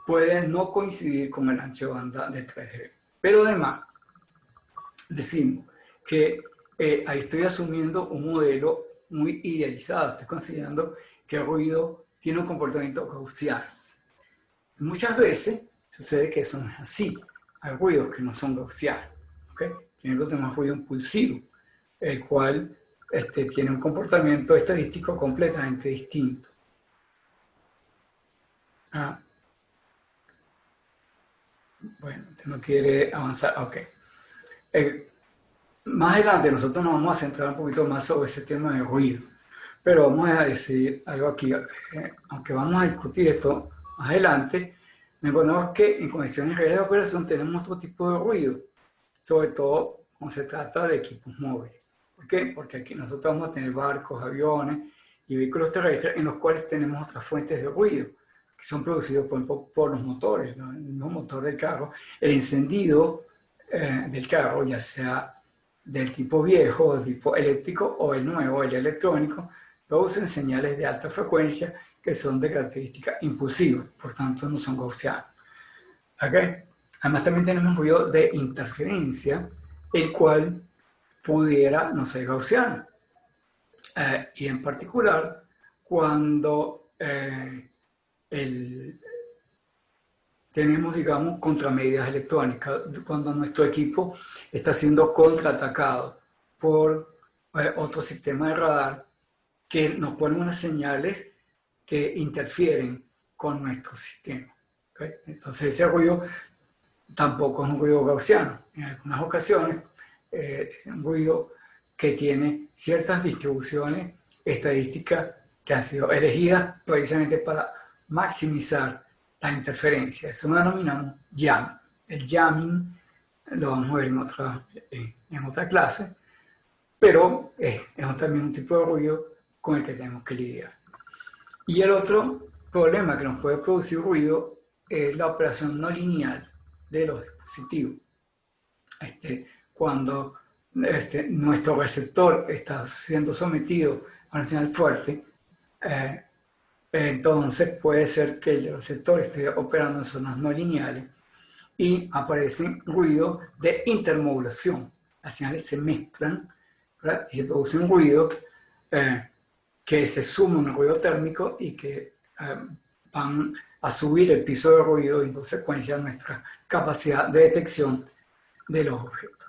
puede no coincidir con el ancho de banda de 3 dB. Pero además, decimos que ahí estoy asumiendo un modelo muy idealizado. Estoy considerando que el ruido tiene un comportamiento gaussiano. Muchas veces sucede que eso no es así. Hay ruidos que no son gaussianos. ¿Okay? Por ejemplo, tenemos ruido impulsivo, el cual tiene un comportamiento estadístico completamente distinto. Bueno, usted no quiere avanzar. Ok. Más adelante nosotros nos vamos a centrar un poquito más sobre ese tema de ruido. Pero vamos a decir algo aquí. Aunque vamos a discutir esto más adelante, recordemos que en condiciones reales de operación tenemos otro tipo de ruido, sobre todo cuando se trata de equipos móviles. ¿Por qué? Porque aquí nosotros vamos a tener barcos, aviones y vehículos terrestres en los cuales tenemos otras fuentes de ruido. que son producidos por los motores, ¿no? El mismo motor del carro, el encendido del carro, ya sea del tipo viejo, del tipo eléctrico, o el nuevo, el electrónico, producen señales de alta frecuencia que son de característica impulsiva, por tanto no son gaussianos. ¿Okay? Además también tenemos un ruido de interferencia, el cual pudiera no ser gaussiano. Y en particular, cuando tenemos, digamos, contramedidas electrónicas, cuando nuestro equipo está siendo contraatacado por otro sistema de radar que nos ponen unas señales que interfieren con nuestro sistema. ¿Okay? Entonces ese ruido tampoco es un ruido gaussiano. En algunas ocasiones es un ruido que tiene ciertas distribuciones estadísticas que han sido elegidas precisamente para maximizar la interferencia. Eso lo denominamos jamming. El jamming lo vamos a ver en otra clase, pero es también un tipo de ruido con el que tenemos que lidiar. Y el otro problema que nos puede producir ruido es la operación no lineal de los dispositivos. Cuando nuestro receptor está siendo sometido a una señal fuerte, entonces puede ser que el receptor esté operando en zonas no lineales y aparecen ruidos de intermodulación. Las señales se mezclan, ¿verdad? Y se produce un ruido que se suma un ruido térmico y que van a subir el piso de ruido y en consecuencia nuestra capacidad de detección de los objetos.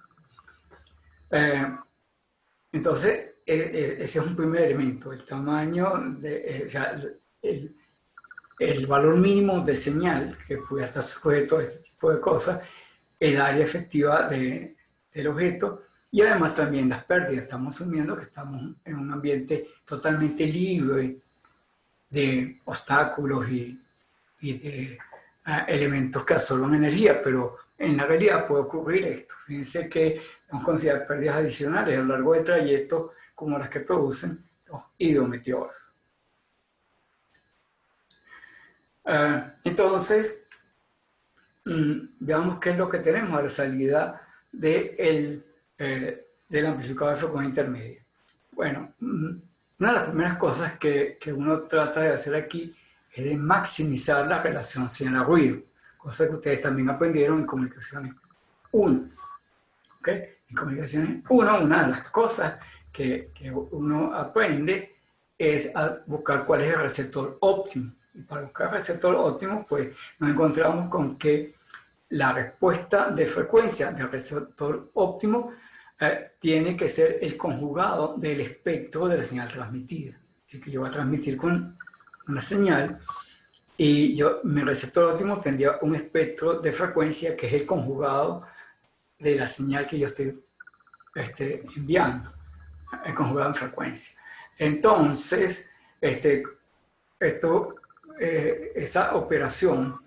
Entonces, ese es un primer elemento, el tamaño, o sea, el valor mínimo de señal que pudiera estar sujeto a este tipo de cosas, el área efectiva del objeto y además también las pérdidas. Estamos asumiendo que estamos en un ambiente totalmente libre de obstáculos y de elementos que absorban energía, pero en la realidad puede ocurrir esto. Fíjense que vamos a considerar pérdidas adicionales a lo largo del trayecto como las que producen los hidrometeoros. Entonces, veamos qué es lo que tenemos a la salida del amplificador de frecuencia intermedia. Bueno, una de las primeras cosas que uno trata de hacer aquí es de maximizar la relación señal-ruido, cosa que ustedes también aprendieron en Comunicaciones 1. ¿Okay? En Comunicaciones 1, una de las cosas que uno aprende es a buscar cuál es el receptor óptimo. Y para buscar el receptor óptimo, pues nos encontramos con que la respuesta de frecuencia del receptor óptimo tiene que ser el conjugado del espectro de la señal transmitida. Así que yo voy a transmitir con una señal y mi receptor óptimo tendría un espectro de frecuencia que es el conjugado de la señal que yo estoy enviando, el conjugado en frecuencia. Entonces, esa operación,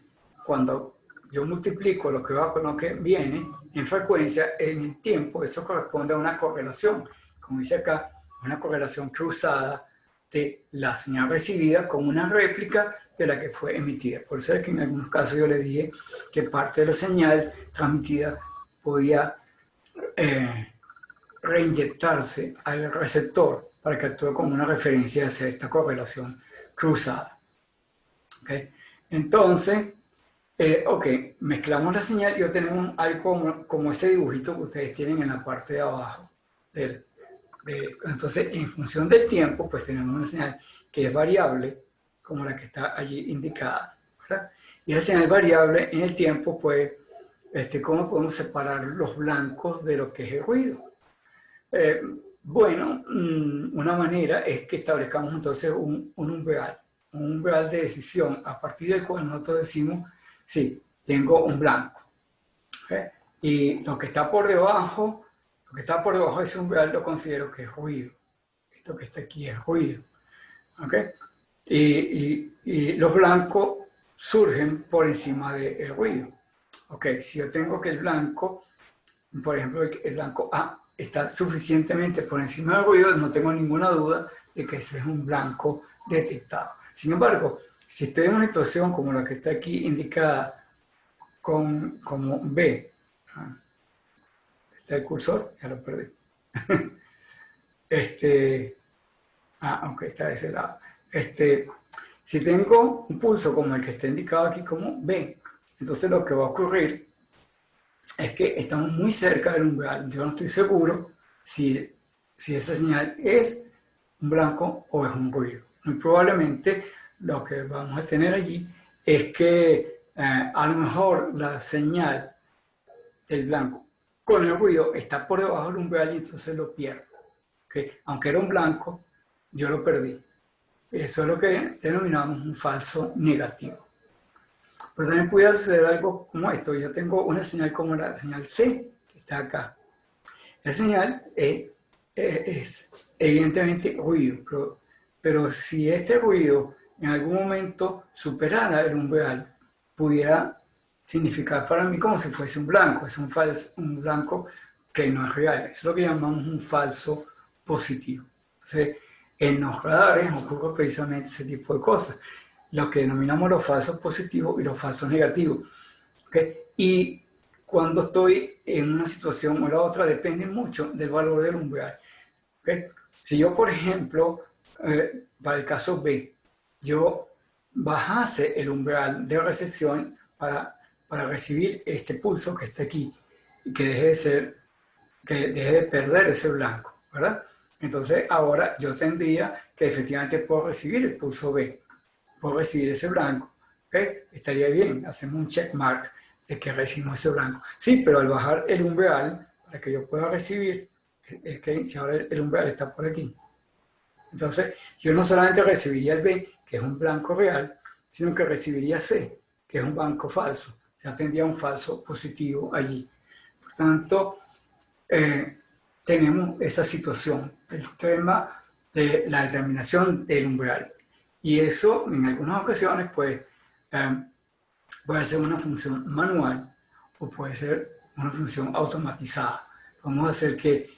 cuando yo multiplico lo que va con lo que viene en frecuencia, en el tiempo, eso corresponde a una correlación. Como dice acá, una correlación cruzada de la señal recibida con una réplica de la que fue emitida. Por eso es que en algunos casos yo le dije que parte de la señal transmitida podía reinyectarse al receptor para que actúe como una referencia hacia esta correlación cruzada. ¿Okay? Entonces, mezclamos la señal y obtenemos algo como ese dibujito que ustedes tienen en la parte de abajo. Entonces, en función del tiempo, pues tenemos una señal que es variable, como la que está allí indicada, ¿verdad? Y esa señal variable en el tiempo, pues, ¿cómo podemos separar los blancos de lo que es el ruido? Bueno, una manera es que establezcamos entonces un umbral de decisión a partir del cual nosotros decimos, sí, tengo un blanco. ¿Okay? Y lo que está por debajo de ese umbral lo considero que es ruido. Esto que está aquí es ruido. ¿Okay? Y los blancos surgen por encima del ruido. Okay, si yo tengo que el blanco, por ejemplo, el blanco A está suficientemente por encima del ruido, no tengo ninguna duda de que ese es un blanco detectado. Sin embargo, Si estoy en una situación como la que está aquí indicada como B, está el cursor, ya lo perdí. Ok, está de ese lado. Si tengo un pulso como el que está indicado aquí como B, entonces lo que va a ocurrir es que estamos muy cerca del umbral. Yo no estoy seguro si esa señal es un blanco o es un ruido. Muy probablemente lo que vamos a tener allí es que a lo mejor la señal del blanco con el ruido está por debajo del umbral y entonces lo pierdo. ¿Okay? Aunque era un blanco, yo lo perdí. Eso es lo que denominamos un falso negativo. Pero también puede suceder algo como esto. Yo tengo una señal como la señal C, que está acá. La señal es evidentemente ruido, pero si este ruido en algún momento superara el umbral, pudiera significar para mí como si fuese un blanco. Es un blanco que no es real. Es lo que llamamos un falso positivo. Entonces, en los radares ocurre precisamente ese tipo de cosas, lo que denominamos los falsos positivos y los falsos negativos. ¿Okay? Y cuando estoy en una situación o la otra depende mucho del valor del umbral. ¿Okay? Si yo, por ejemplo, para el caso B, yo bajase el umbral de recepción para recibir este pulso que está aquí y que deje de perder ese blanco, ¿verdad? Entonces ahora yo tendría que efectivamente puedo recibir el pulso B, puedo recibir ese blanco, ¿okay? Estaría bien, hacemos un check mark de que recibimos ese blanco. Sí, pero al bajar el umbral, para que yo pueda recibir, es que si ahora el umbral está por aquí, entonces yo no solamente recibiría el B, que es un blanco real, sino que recibiría C, que es un blanco falso. O sea, tendría un falso positivo allí. Por tanto, tenemos esa situación, el tema de la determinación del umbral. Y eso en algunas ocasiones pues, puede ser una función manual o puede ser una función automatizada. Vamos a hacer que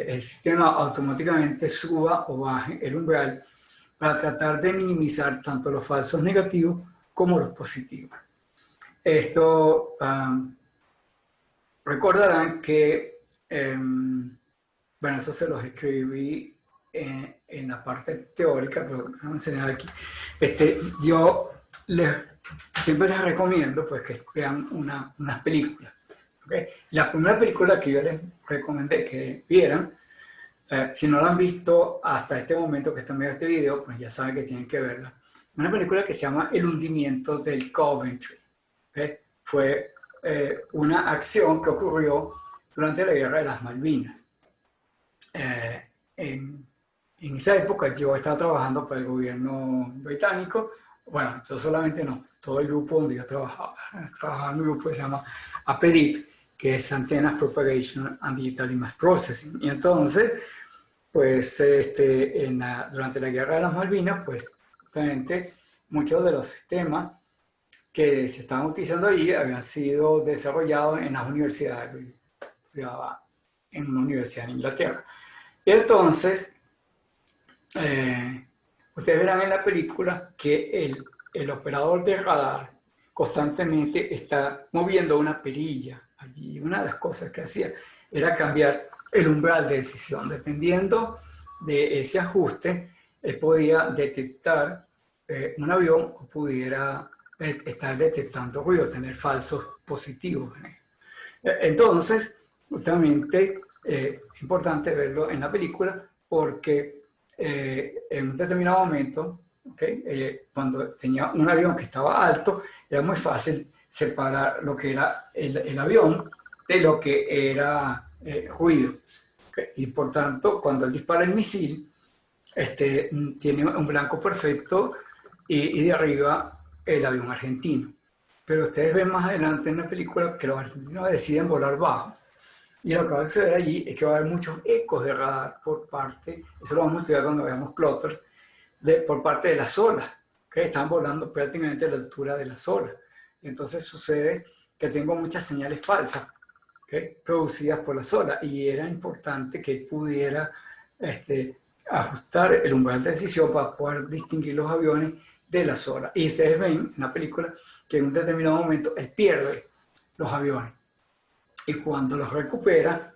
el sistema automáticamente suba o baje el umbral para tratar de minimizar tanto los falsos negativos como los positivos. Esto recordarán que bueno, eso se los escribí en la parte teórica, pero vamos a enseñar aquí. Yo siempre les recomiendo pues, que vean unas películas. ¿Okay? La primera película que yo les recomendé que vieran, si no la han visto hasta este momento que están viendo este video, pues ya saben que tienen que verla. Una película que se llama El hundimiento del Coventry. ¿Okay? Fue una acción que ocurrió durante la Guerra de las Malvinas. En esa época yo estaba trabajando para el gobierno británico. Bueno, yo solamente no, todo el grupo donde yo trabajaba en un grupo que se llama APDIP, que es Antennas Propagation and Digital Image Processing. Y entonces, pues durante la Guerra de las Malvinas, pues justamente muchos de los sistemas que se estaban utilizando allí habían sido desarrollados en las universidades. Yo estudiaba en una universidad en Inglaterra. Y entonces, ustedes verán en la película que el operador de radar constantemente está moviendo una perilla. Allí una de las cosas que hacía era cambiar el umbral de decisión. Dependiendo de ese ajuste, él podía detectar un avión o pudiera estar detectando ruido, tener falsos positivos. Entonces, justamente es importante verlo en la película porque en un determinado momento, cuando tenía un avión que estaba alto, era muy fácil separar lo que era el avión de lo que era ruido. Y por tanto, cuando él dispara el misil, tiene un blanco perfecto y de arriba el avión argentino. Pero ustedes ven más adelante en la película que los argentinos deciden volar bajo. Y lo que va a suceder allí es que va a haber muchos ecos de radar por parte, eso lo vamos a estudiar cuando veamos Clutter, por parte de las olas, que están volando prácticamente a la altura de las olas. Y entonces sucede que tengo muchas señales falsas producidas por las olas y era importante que pudiera ajustar el umbral de decisión para poder distinguir los aviones de las olas. Y ustedes ven en la película que en un determinado momento él pierde los aviones. Y cuando los recupera,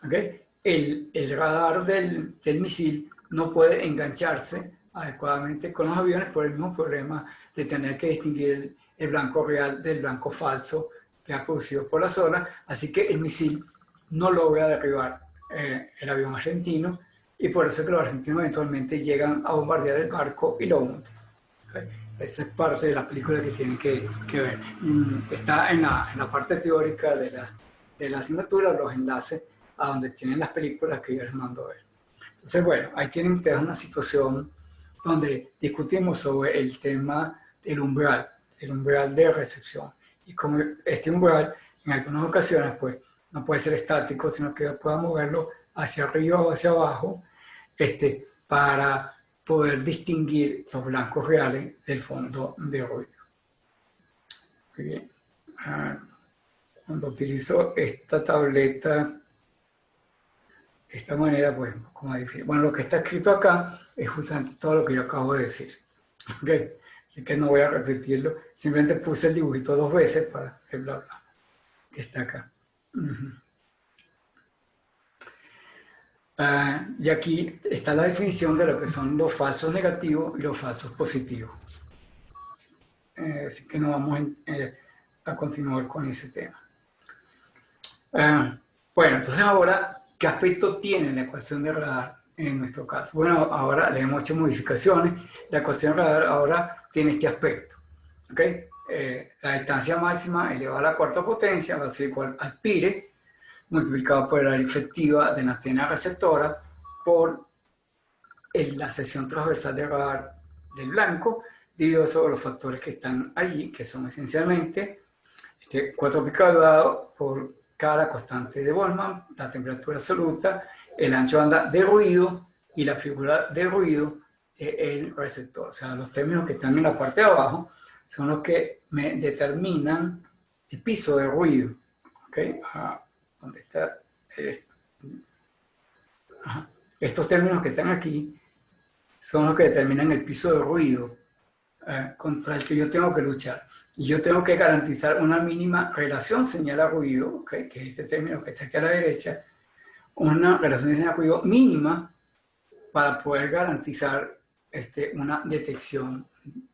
¿okay?, el radar del misil no puede engancharse adecuadamente con los aviones por el mismo problema de tener que distinguir el blanco real del blanco falso que ha producido por las olas. Así que el misil no logra derribar el avión argentino, y por eso que los argentinos eventualmente llegan a bombardear el barco y lo hunden. ¿Okay? Esa es parte de la película que tienen que ver. Está en la parte teórica de la asignatura, los enlaces a donde tienen las películas que yo les mando a ver. Entonces, bueno, ahí tienen ustedes una situación donde discutimos sobre el tema del umbral, el umbral de recepción. Y como este umbral, en algunas ocasiones, pues, no puede ser estático, sino que pueda moverlo hacia arriba o hacia abajo, para poder distinguir los blancos reales del fondo de ruido. Muy bien. Cuando utilizo esta tableta de esta manera, pues, como difícil. Bueno, lo que está escrito acá es justamente todo lo que yo acabo de decir. ¿Okay? Así que no voy a repetirlo. Simplemente puse el dibujito 2 veces para el bla bla que está acá. Y aquí está la definición de lo que son los falsos negativos y los falsos positivos. Así que no vamos a continuar con ese tema. Bueno, entonces ahora, ¿qué aspecto tiene la ecuación de radar en nuestro caso? Bueno, ahora le hemos hecho modificaciones. La ecuación de radar ahora tiene este aspecto. ¿Okay? La distancia máxima elevada a la cuarta potencia va a ser igual al π multiplicado por el área efectiva de la antena receptora por la sección transversal de radar del blanco, dividido sobre los factores que están allí, que son esencialmente 4π cuadrado por cada constante de Boltzmann, la temperatura absoluta, el ancho de banda de ruido y la figura de ruido del receptor. O sea, los términos que están en la parte de abajo son los que me determinan el piso de ruido. ¿Okay? ¿Dónde está esto? Estos términos que están aquí son los que determinan el piso de ruido contra el que yo tengo que luchar. Y yo tengo que garantizar una mínima relación señal-ruido, ¿okay?, que es este término que está aquí a la derecha, una relación señal-ruido mínima para poder garantizar una detección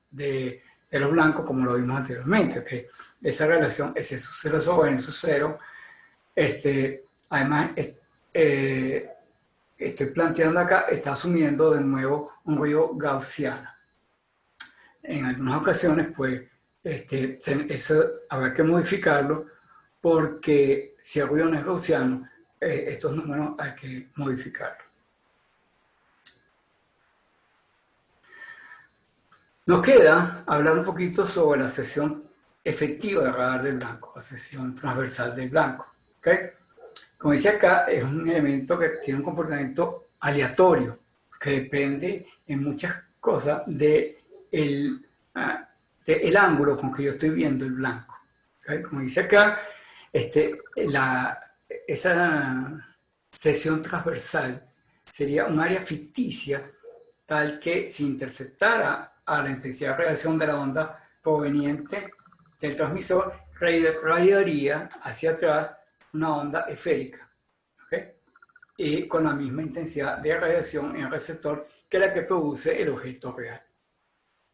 de los blancos, como lo vimos anteriormente. ¿Okay? Esa relación es S sub 0 sobre N sub 0. Además, estoy planteando acá, está asumiendo de nuevo un ruido gaussiano. En algunas ocasiones, pues, eso habrá que modificarlo, porque si el ruido no es gaussiano, estos números hay que modificarlos. Nos queda hablar un poquito sobre la sección efectiva de radar del blanco, la sección transversal del blanco. ¿Okay? Como dice acá, es un elemento que tiene un comportamiento aleatorio, que depende en muchas cosas del ángulo con que yo estoy viendo el blanco. ¿Okay? Como dice acá, esa sección transversal sería un área ficticia tal que si interceptara a la intensidad de radiación de la onda proveniente del transmisor, radiaría hacia atrás una onda esférica, ¿okay?, y con la misma intensidad de radiación en el receptor que la que produce el objeto real.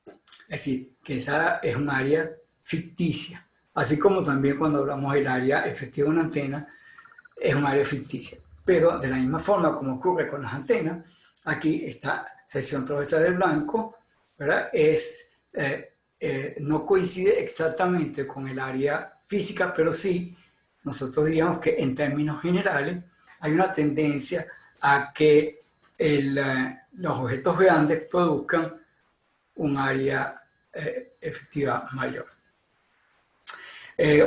Es decir, que esa es un área ficticia, así como también cuando hablamos del área efectiva de una antena, es un área ficticia. Pero de la misma forma como ocurre con las antenas, aquí esta sección transversal del blanco, ¿verdad?, no coincide exactamente con el área física, pero sí, nosotros diríamos que en términos generales hay una tendencia a que los objetos grandes produzcan un área efectiva mayor.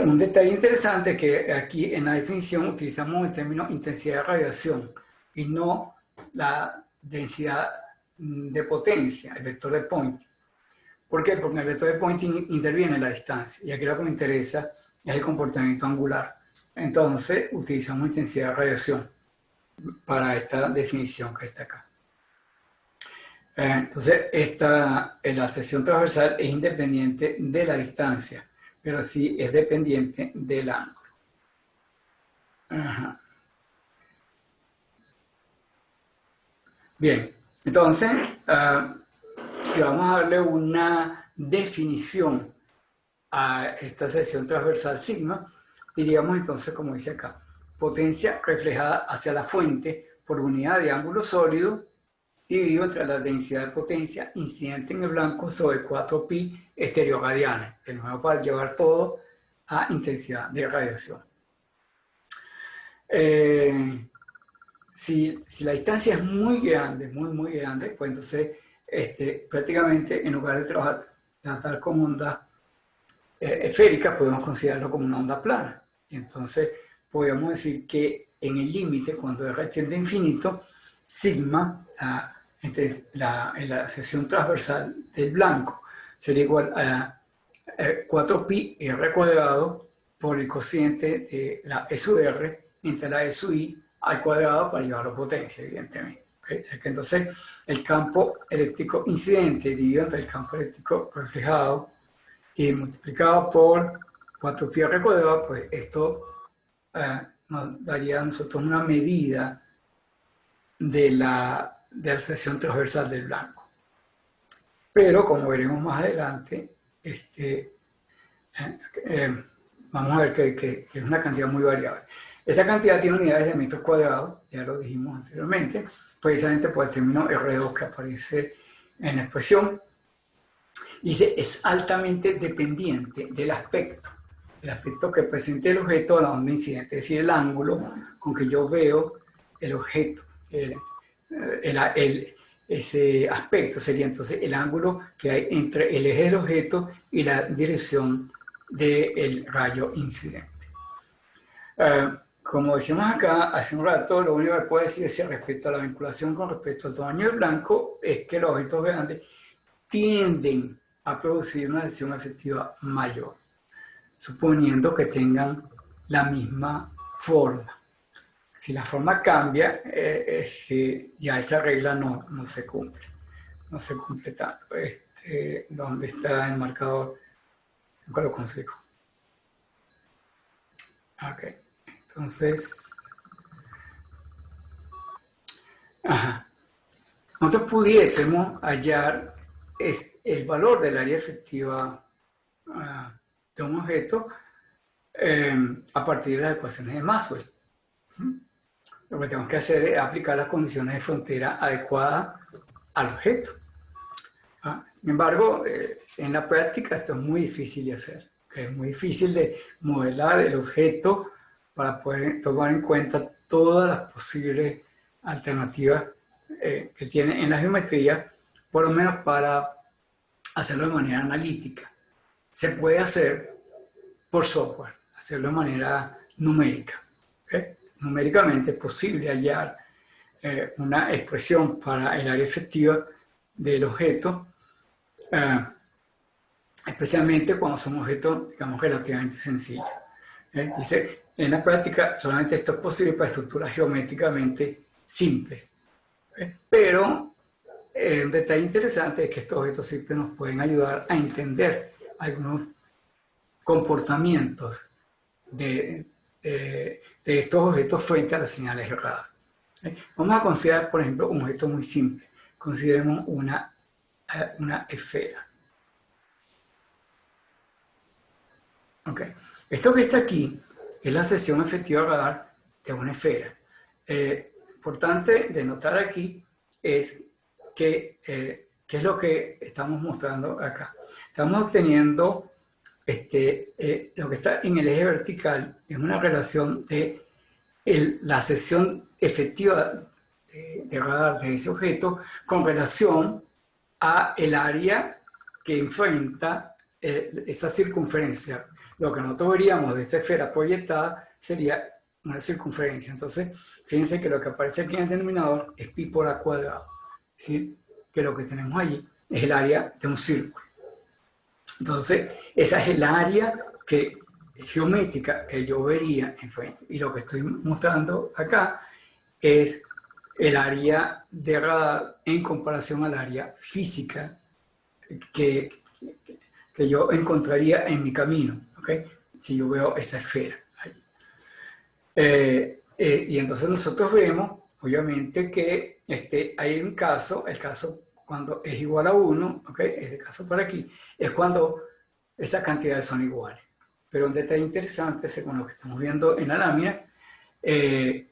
Un detalle interesante es que aquí en la definición utilizamos el término intensidad de radiación y no la densidad de potencia, el vector de Poynting. ¿Por qué? Porque el vector de Poynting interviene en la distancia y aquí lo que me interesa es el comportamiento angular. Entonces utilizamos intensidad de radiación para esta definición que está acá. Entonces, la sección transversal es independiente de la distancia, pero sí es dependiente del ángulo. Ajá. Bien, entonces, si vamos a darle una definición a esta sección transversal sigma, diríamos entonces, como dice acá, potencia reflejada hacia la fuente por unidad de ángulo sólido dividido entre la densidad de potencia incidente en el blanco sobre 4pi estereoradianes, de nuevo para llevar todo a intensidad de radiación. Si la distancia es muy grande, muy grande, pues entonces prácticamente en lugar de tratar con ondas esféricas, podemos considerarlo como una onda plana. Y entonces podemos decir que en el límite, cuando R tiende a infinito, sigma, entre la sección transversal del blanco, sería igual a 4pi r cuadrado por el cociente de la E sub R entre la E sub I al cuadrado para llevarlo a potencia, evidentemente. ¿Okay? O sea que entonces el campo eléctrico incidente dividido entre el campo eléctrico reflejado y multiplicado por 4pi r cuadrado, pues esto nos daría a nosotros una medida de la sección transversal del blanco. Pero como veremos más adelante, vamos a ver que es una cantidad muy variable. Esta cantidad tiene unidades de metros cuadrados, ya lo dijimos anteriormente, precisamente por el término R2 que aparece en la expresión. Dice, es altamente dependiente del aspecto que presente el objeto a la onda incidente, es decir, el ángulo con que yo veo el objeto. Ese aspecto sería entonces el ángulo que hay entre el eje del objeto y la dirección del rayo incidente. Como decíamos acá hace un rato, lo único que puedo decir respecto a la vinculación con respecto al tamaño del blanco es que los objetos grandes tienden a producir una sección efectiva mayor, suponiendo que tengan la misma forma. Si la forma cambia, ya esa regla no se cumple. No se cumple tanto. ¿Dónde está el marcador? Nunca lo consigo. Ok. Entonces, nosotros pudiésemos hallar el valor del área efectiva de un objeto a partir de las ecuaciones de Maxwell. Lo que tenemos que hacer es aplicar las condiciones de frontera adecuadas al objeto. Sin embargo, en la práctica esto es muy difícil de hacer. Es muy difícil de modelar el objeto para poder tomar en cuenta todas las posibles alternativas que tiene en la geometría, por lo menos para hacerlo de manera analítica. Se puede hacer por software, hacerlo de manera numérica. ¿Okay? Numéricamente es posible hallar una expresión para el área efectiva del objeto, especialmente cuando son objetos, digamos, relativamente sencillos. Dice, en la práctica solamente esto es posible para estructuras geométricamente simples. Pero un detalle interesante es que estos objetos simples nos pueden ayudar a entender algunos comportamientos de estos objetos frente a las señales de radar. Vamos a considerar, por ejemplo, un objeto muy simple. Consideremos una esfera. Okay. Esto que está aquí es la sección efectiva de radar de una esfera. Importante de notar aquí es que, ¿qué es lo que estamos mostrando acá? Estamos obteniendo lo que está en el eje vertical es una relación de la sección efectiva de radar de ese objeto con relación a el área que enfrenta esa circunferencia. Lo que nosotros veríamos de esa esfera proyectada sería una circunferencia. Entonces, fíjense que lo que aparece aquí en el denominador es pi por a cuadrado. Es decir, que lo que tenemos allí es el área de un círculo. Entonces, esa es el área geométrica que yo vería enfrente. Y lo que estoy mostrando acá es el área de radar en comparación al área física que, que yo encontraría en mi camino, ¿ok? Si yo veo esa esfera. Y entonces nosotros vemos, obviamente, que hay un caso, el caso cuando es igual a 1, ¿ok? Este caso por aquí, es cuando esas cantidades son iguales. Pero un detalle interesante, según lo que estamos viendo en la lámina, en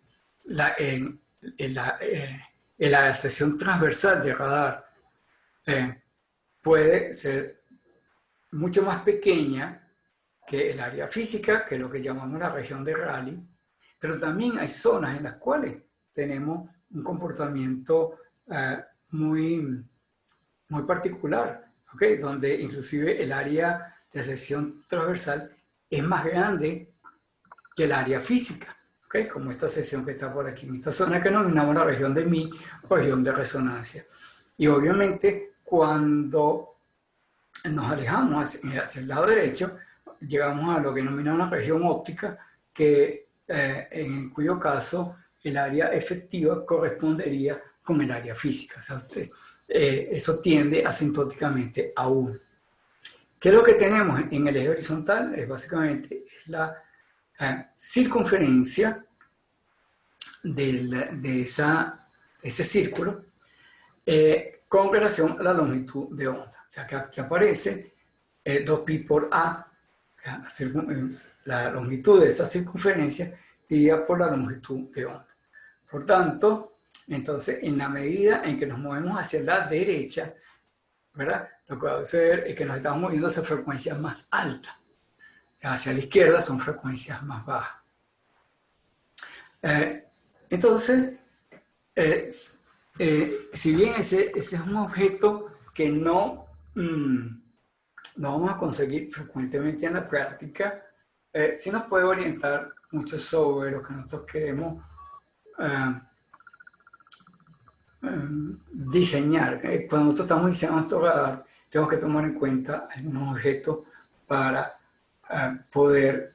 la sección transversal de radar puede ser mucho más pequeña que el área física, que es lo que llamamos la región de Rayleigh, pero también hay zonas en las cuales tenemos un comportamiento muy, muy particular, ¿okay? Donde inclusive el área de sección transversal es más grande que el área física, ¿okay? Como esta sección que está por aquí, en esta zona que denominamos la región de Mi, región de resonancia. Y obviamente cuando nos alejamos hacia el lado derecho, llegamos a lo que denomina una región óptica, que en cuyo caso el área efectiva correspondería con el área física. O sea, eso tiende asintóticamente a 1. ¿Qué es lo que tenemos en el eje horizontal? Es básicamente la circunferencia de ese círculo con relación a la longitud de onda. O sea, que aquí aparece 2pi por A, la longitud de esa circunferencia, dividida por la longitud de onda. Por tanto, entonces, en la medida en que nos movemos hacia la derecha, ¿verdad? Lo que va a suceder es que nos estamos moviendo hacia frecuencias más altas. Hacia la izquierda son frecuencias más bajas. Entonces, si bien ese es un objeto que no vamos a conseguir frecuentemente en la práctica, sí nos puede orientar mucho sobre lo que nosotros queremos diseñar. Cuando nosotros estamos diseñando nuestro radar, tenemos que tomar en cuenta algunos objetos para poder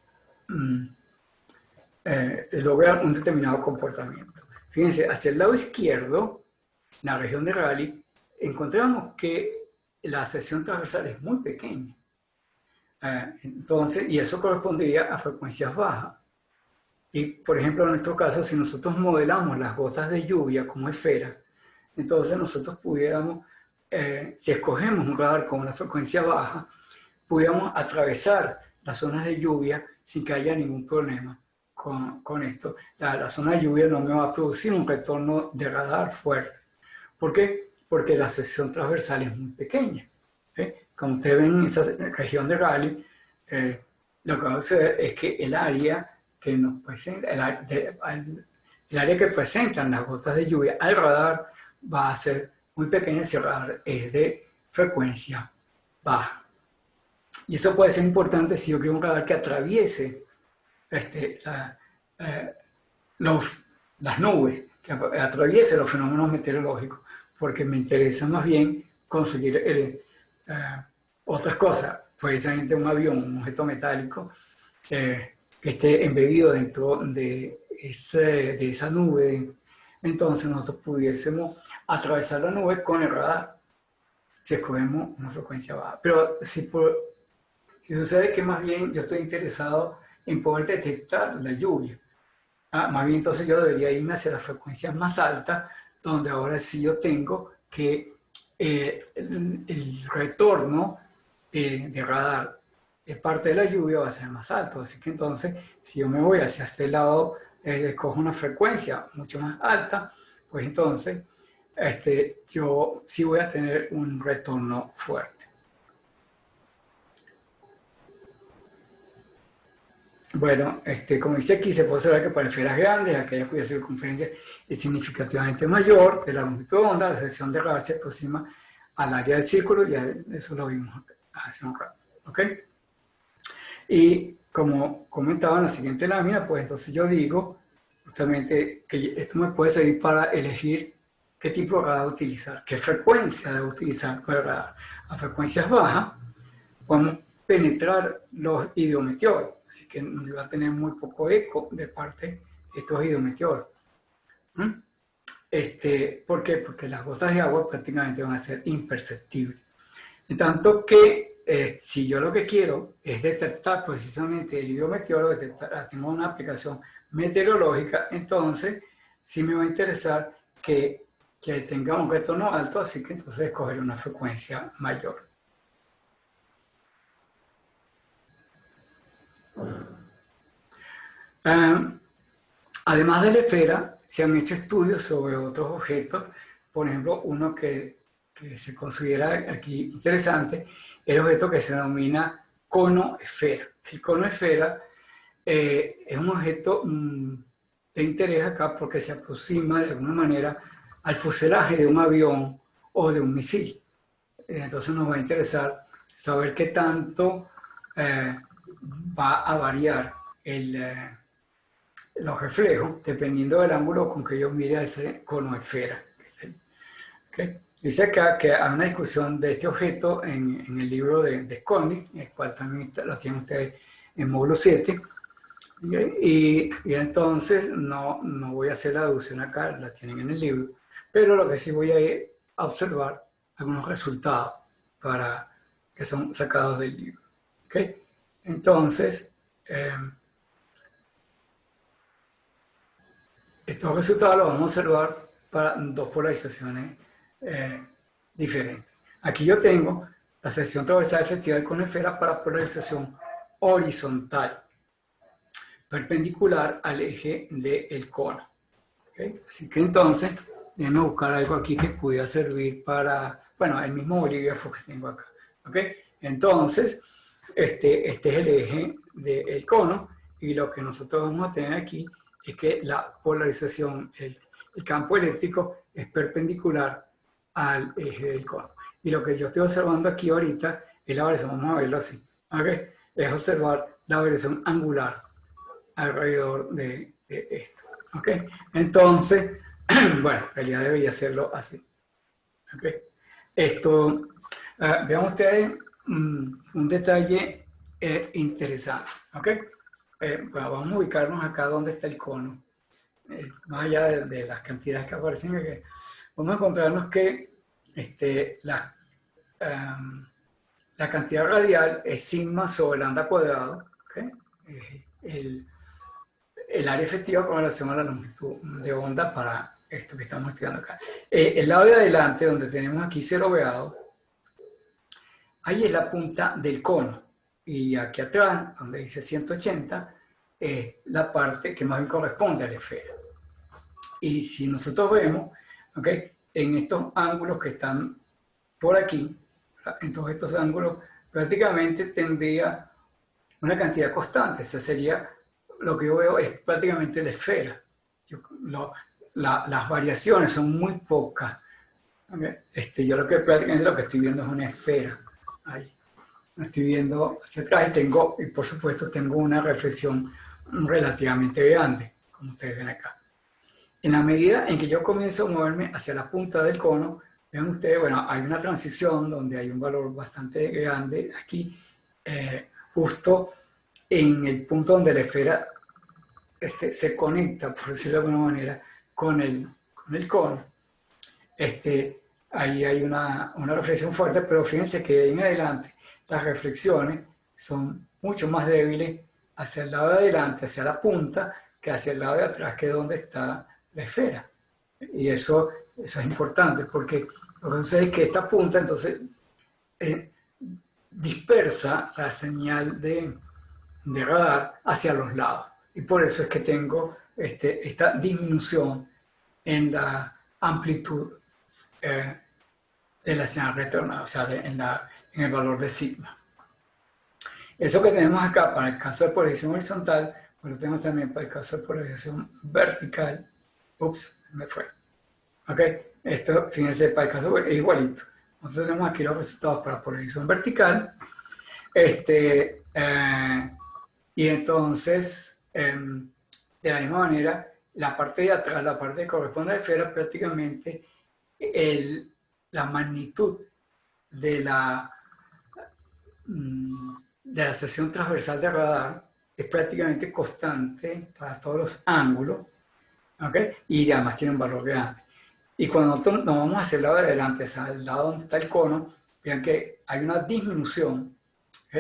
lograr un determinado comportamiento. Fíjense, hacia el lado izquierdo, en la región de Rayleigh, encontramos que la sección transversal es muy pequeña. Entonces, y eso correspondería a frecuencias bajas. Y, por ejemplo, en nuestro caso, si nosotros modelamos las gotas de lluvia como esferas, entonces nosotros pudiéramos, si escogemos un radar con una frecuencia baja, pudiéramos atravesar las zonas de lluvia sin que haya ningún problema con esto. La zona de lluvia no me va a producir un retorno de radar fuerte. ¿Por qué? Porque la sección transversal es muy pequeña. Como ustedes ven en esa región de Rayleigh, lo que va a suceder es que el área que nos presenta, el área que presentan las gotas de lluvia al radar va a ser muy pequeña si el radar es de frecuencia baja. Y eso puede ser importante si yo quiero un radar que atraviese las nubes, que atraviese los fenómenos meteorológicos, porque me interesa más bien conseguir otras cosas, precisamente un avión, un objeto metálico que esté embebido dentro de esa nube. Entonces nosotros pudiésemos atravesar la nube con el radar, si escogemos una frecuencia baja. Pero si sucede que más bien yo estoy interesado en poder detectar la lluvia, más bien entonces yo debería irme hacia las frecuencias más altas, donde ahora sí yo tengo que el retorno de radar de parte de la lluvia va a ser más alto. Así que entonces, si yo me voy hacia este lado, escojo una frecuencia mucho más alta, pues entonces yo sí voy a tener un retorno fuerte. Bueno, como dice aquí, se puede observar que para esferas grandes, aquellas cuya circunferencia es significativamente mayor que la longitud de onda, la sección de radar se aproxima al área del círculo, ya eso lo vimos hace un rato, ¿ok? Y como comentaba en la siguiente lámina, pues entonces yo digo justamente que esto me puede servir para elegir qué tipo de radar utilizar, qué frecuencia debo utilizar con el radar. A frecuencias bajas, podemos penetrar los hidrometeoros, así que va a tener muy poco eco de parte de estos hidrometeoros. ¿Por qué? Porque las gotas de agua prácticamente van a ser imperceptibles. En tanto que si yo lo que quiero es detectar precisamente el hidrometeoro, tengo una aplicación meteorológica, entonces sí me va a interesar que tenga un retorno alto, así que entonces escoger una frecuencia mayor. Además de la esfera, se han hecho estudios sobre otros objetos. Por ejemplo, uno que se considera aquí interesante, el objeto que se denomina cono esfera. El cono esfera es un objeto de interés acá porque se aproxima de alguna manera al fuselaje de un avión o de un misil. Entonces nos va a interesar saber qué tanto va a variar los reflejos dependiendo del ángulo con que yo mire a ese cono esfera. ¿Okay? Dice acá que hay una discusión de este objeto en el libro de Skolnick, el cual también lo tienen ustedes en módulo 7. Y entonces no voy a hacer la deducción acá, la tienen en el libro, pero lo que sí voy a ir a observar algunos resultados que son sacados del libro. ¿Okay? Entonces, estos resultados los vamos a observar para dos polarizaciones diferentes. Aquí yo tengo la sección transversal efectiva del cono esfera para polarización horizontal, perpendicular al eje del cono. ¿Okay? Así que entonces, déjenme buscar algo aquí que pudiera servir para, bueno, el mismo bolígrafo que tengo acá. ¿Okay? Entonces, este es el eje del cono y lo que nosotros vamos a tener aquí es que la polarización, el campo eléctrico es perpendicular al eje del cono. Y lo que yo estoy observando aquí ahorita es la variación, vamos a verlo así, ¿okay? Es observar la variación angular alrededor de esto. ¿Okay? Entonces, bueno, en realidad debería hacerlo así. ¿Okay? Esto, vean ustedes un detalle interesante. ¿Okay? Bueno, vamos a ubicarnos acá donde está el cono. Más allá de las cantidades que aparecen aquí, vamos a encontrarnos que la cantidad radial es sigma sobre lambda cuadrado. ¿Okay? El área efectiva con relación a la longitud de onda para esto que estamos estudiando acá. El lado de adelante, donde tenemos aquí 0 grados, ahí es la punta del cono. Y aquí atrás, donde dice 180, es la parte que más bien corresponde a la esfera. Y si nosotros vemos, ¿okay? En estos ángulos que están por aquí, en todos estos ángulos, prácticamente tendría una cantidad constante. Esa sería, lo que yo veo es prácticamente la esfera. Las variaciones son muy pocas. ¿Okay? Yo prácticamente lo que estoy viendo es una esfera. Ahí. Estoy viendo hacia atrás y por supuesto tengo una reflexión relativamente grande, como ustedes ven acá. En la medida en que yo comienzo a moverme hacia la punta del cono, vean ustedes, bueno, hay una transición donde hay un valor bastante grande aquí, justo en el punto donde la esfera se conecta, por decirlo de alguna manera, con el cono. Ahí hay una reflexión fuerte, pero fíjense que de ahí en adelante las reflexiones son mucho más débiles hacia el lado de adelante, hacia la punta, que hacia el lado de atrás, que es donde está la esfera. Y eso es importante, porque lo que sucede es que esta punta, entonces, dispersa la señal de radar hacia los lados. Y por eso es que tengo esta disminución en la amplitud de la señal retornada, o sea, en el valor de sigma. Eso que tenemos acá para el caso de polarización horizontal, pues lo tenemos también para el caso de polarización vertical. Ups, me fue. ¿Ok? Esto, fíjense, para el caso es igualito. Entonces tenemos aquí los resultados para polarización vertical. Y entonces, de la misma manera, la parte de atrás, la parte que corresponde a la esfera, prácticamente la magnitud de la sección transversal de radar es prácticamente constante para todos los ángulos, ¿okay? Y además tiene un valor grande. Y cuando nosotros nos vamos hacia el lado de adelante, hacia el lado donde está el cono, vean que hay una disminución, ¿ok?,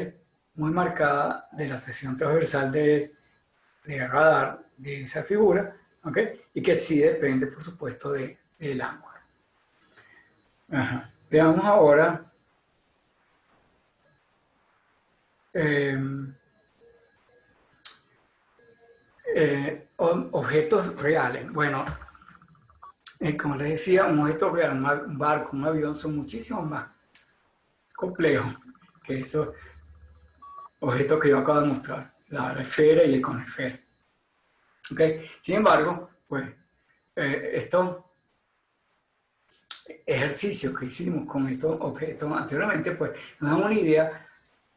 muy marcada de la sección transversal de radar de esa figura, ¿ok?, y que sí depende, por supuesto, del ángulo. Ajá. Veamos ahora objetos reales. Bueno, como les decía, un objeto real, un barco, un avión, son muchísimo más complejos que esos objetos que yo acabo de mostrar, la esfera y el conesfera. ¿Okay? Sin embargo, pues estos ejercicios que hicimos con estos objetos anteriormente, pues nos dan una idea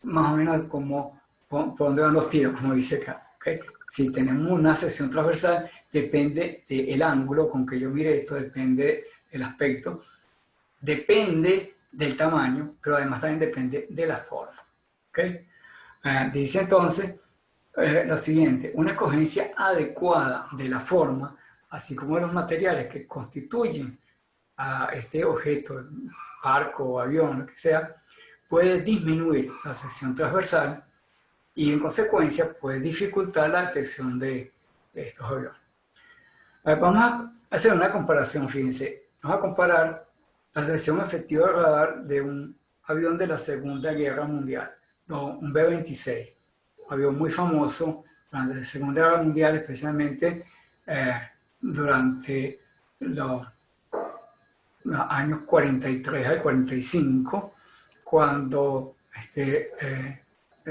más o menos de cómo, por dónde van los tiros, como dice acá. ¿Okay? Si tenemos una sección transversal, depende del ángulo con que yo mire esto, depende del aspecto, depende del tamaño, pero además también depende de la forma. ¿Okay? Dice entonces lo siguiente: una escogencia adecuada de la forma, así como de los materiales que constituyen a este objeto, barco o avión, lo que sea, puede disminuir la sección transversal y en consecuencia puede dificultar la detección de estos aviones. Vamos a hacer una comparación, fíjense. Vamos a comparar la sección efectiva de radar de un avión de la Segunda Guerra Mundial, un B-26, un avión muy famoso durante la Segunda Guerra Mundial, especialmente durante los años 43 al 45, cuando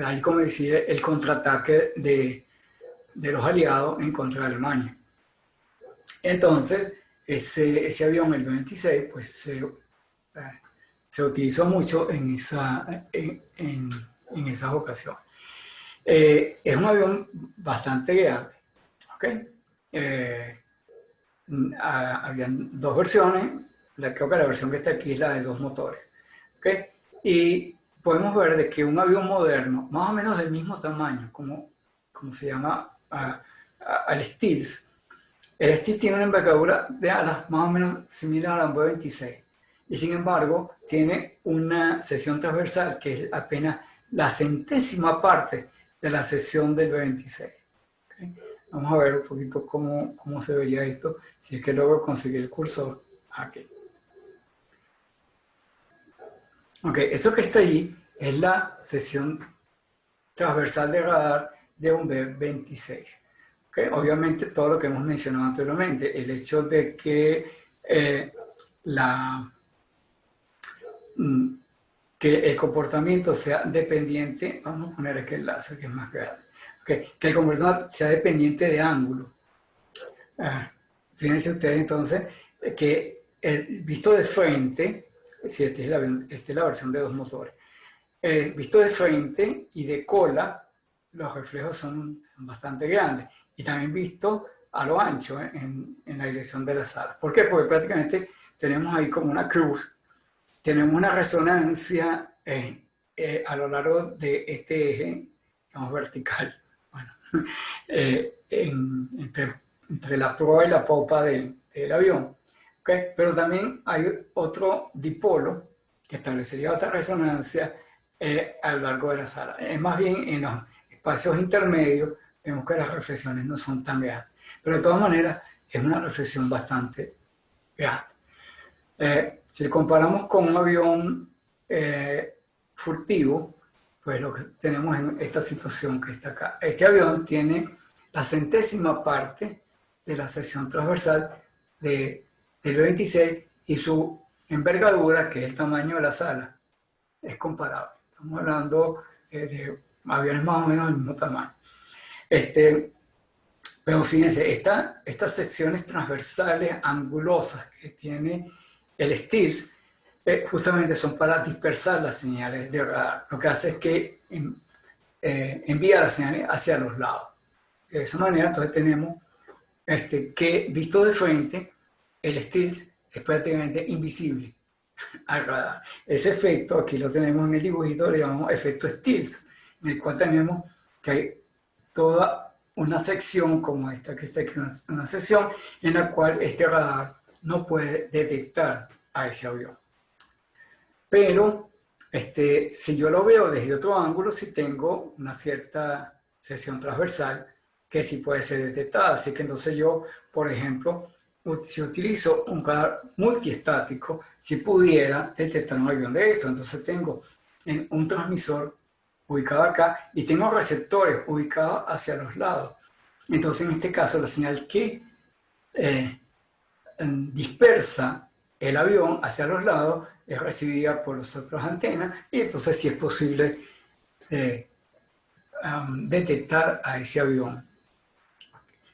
hay, como decir, el contraataque de los aliados en contra de Alemania. Entonces, ese avión, el B-26, pues se utilizó mucho en esas ocasiones. Es un avión bastante grande, ¿ok? Habían dos versiones, creo que la versión que está aquí es la de 2 motores, ¿ok? Y podemos ver de que un avión moderno, más o menos del mismo tamaño, como se llama al Stealth, el Stealth tiene una envergadura de alas más o menos similar a la B-26, y sin embargo tiene una sección transversal que es apenas la centésima parte de la sección del B-26. ¿Okay? Vamos a ver un poquito cómo se vería esto, si es que logro conseguir el cursor aquí. Ok, eso que está ahí es la sección transversal de radar de un B-26. ¿Okay? Obviamente todo lo que hemos mencionado anteriormente, el hecho de que el comportamiento sea dependiente, vamos a poner aquí el láser que es más grande, okay, que el comportamiento sea dependiente de ángulo. Fíjense ustedes entonces que visto de frente, si esta es la versión de 2 motores, visto de frente y de cola, los reflejos son bastante grandes, y también visto a lo ancho en la dirección de las alas. ¿Por qué? Porque prácticamente tenemos ahí como una cruz, tenemos una resonancia a lo largo de este eje, digamos, vertical, bueno, entre la proa y la popa del avión. ¿Okay? Pero también hay otro dipolo que establecería otra resonancia a lo largo de la sala. Es más bien en los espacios intermedios vemos que las reflexiones no son tan grandes. Pero de todas maneras es una reflexión bastante grande. Si comparamos con un avión furtivo, pues lo que tenemos en esta situación que está acá. Este avión tiene la centésima parte de la sección transversal del B-26 y su envergadura, que es el tamaño de la sala, es comparable. Estamos hablando de aviones más o menos del mismo tamaño. Pero fíjense, estas secciones transversales angulosas que tiene el Stealth justamente son para dispersar las señales de radar. Lo que hace es que envía las señales hacia los lados. De esa manera, entonces tenemos que, visto de frente, el Stealth es prácticamente invisible al radar. Ese efecto, aquí lo tenemos en el dibujito, le llamamos efecto Stealth, en el cual tenemos que hay toda una sección como esta que está aquí, una sección en la cual este radar no puede detectar a ese avión. Pero si yo lo veo desde otro ángulo, sí tengo una cierta sección transversal que sí puede ser detectada. Así que entonces yo, por ejemplo, si utilizo un radar multiestático, si pudiera detectar un avión de esto. Entonces tengo un transmisor ubicado acá y tengo receptores ubicados hacia los lados. Entonces en este caso la señal que dispersa el avión hacia los lados es recibida por las otras antenas y entonces sí es posible detectar a ese avión,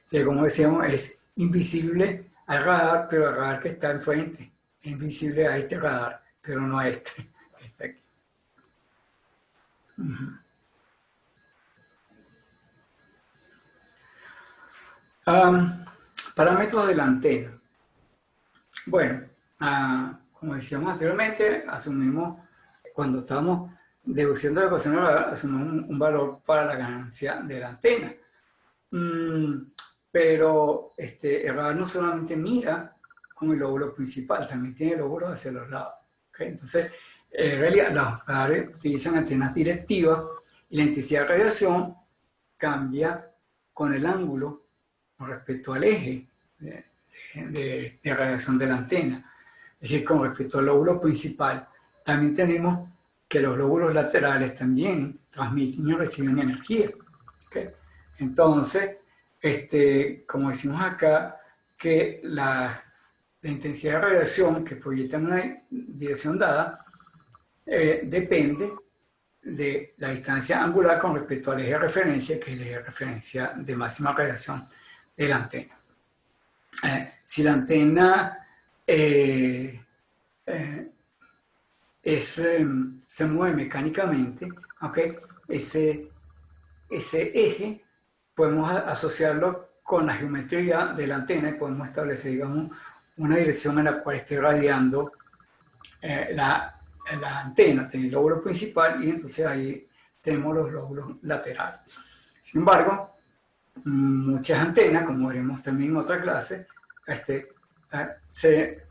que como decíamos es invisible al radar, pero el radar que está enfrente es invisible a este radar, pero no a este que está aquí. Parámetros de la antena. Bueno, como decíamos anteriormente, asumimos, cuando estamos deduciendo la ecuación del radar, asumimos un valor para la ganancia de la antena. Pero el radar no solamente mira con el lóbulo principal, también tiene lóbulos hacia los lados. ¿Okay? Entonces, en realidad, los radares utilizan antenas directivas y la intensidad de radiación cambia con el ángulo con respecto al eje de radiación de la antena. Es decir, con respecto al lóbulo principal, también tenemos que los lóbulos laterales también transmiten y reciben energía. ¿Okay? Entonces, como decimos acá, que la intensidad de radiación que proyecta en una dirección dada depende de la distancia angular con respecto al eje de referencia, que es el eje de referencia de máxima radiación de la antena. Si la antena se mueve mecánicamente, ¿okay? ese eje podemos asociarlo con la geometría de la antena y podemos establecer, digamos, una dirección en la cual esté radiando la antena, tiene el lóbulo principal y entonces ahí tenemos los lóbulos laterales. Sin embargo, muchas antenas, como veremos también en otra clase, se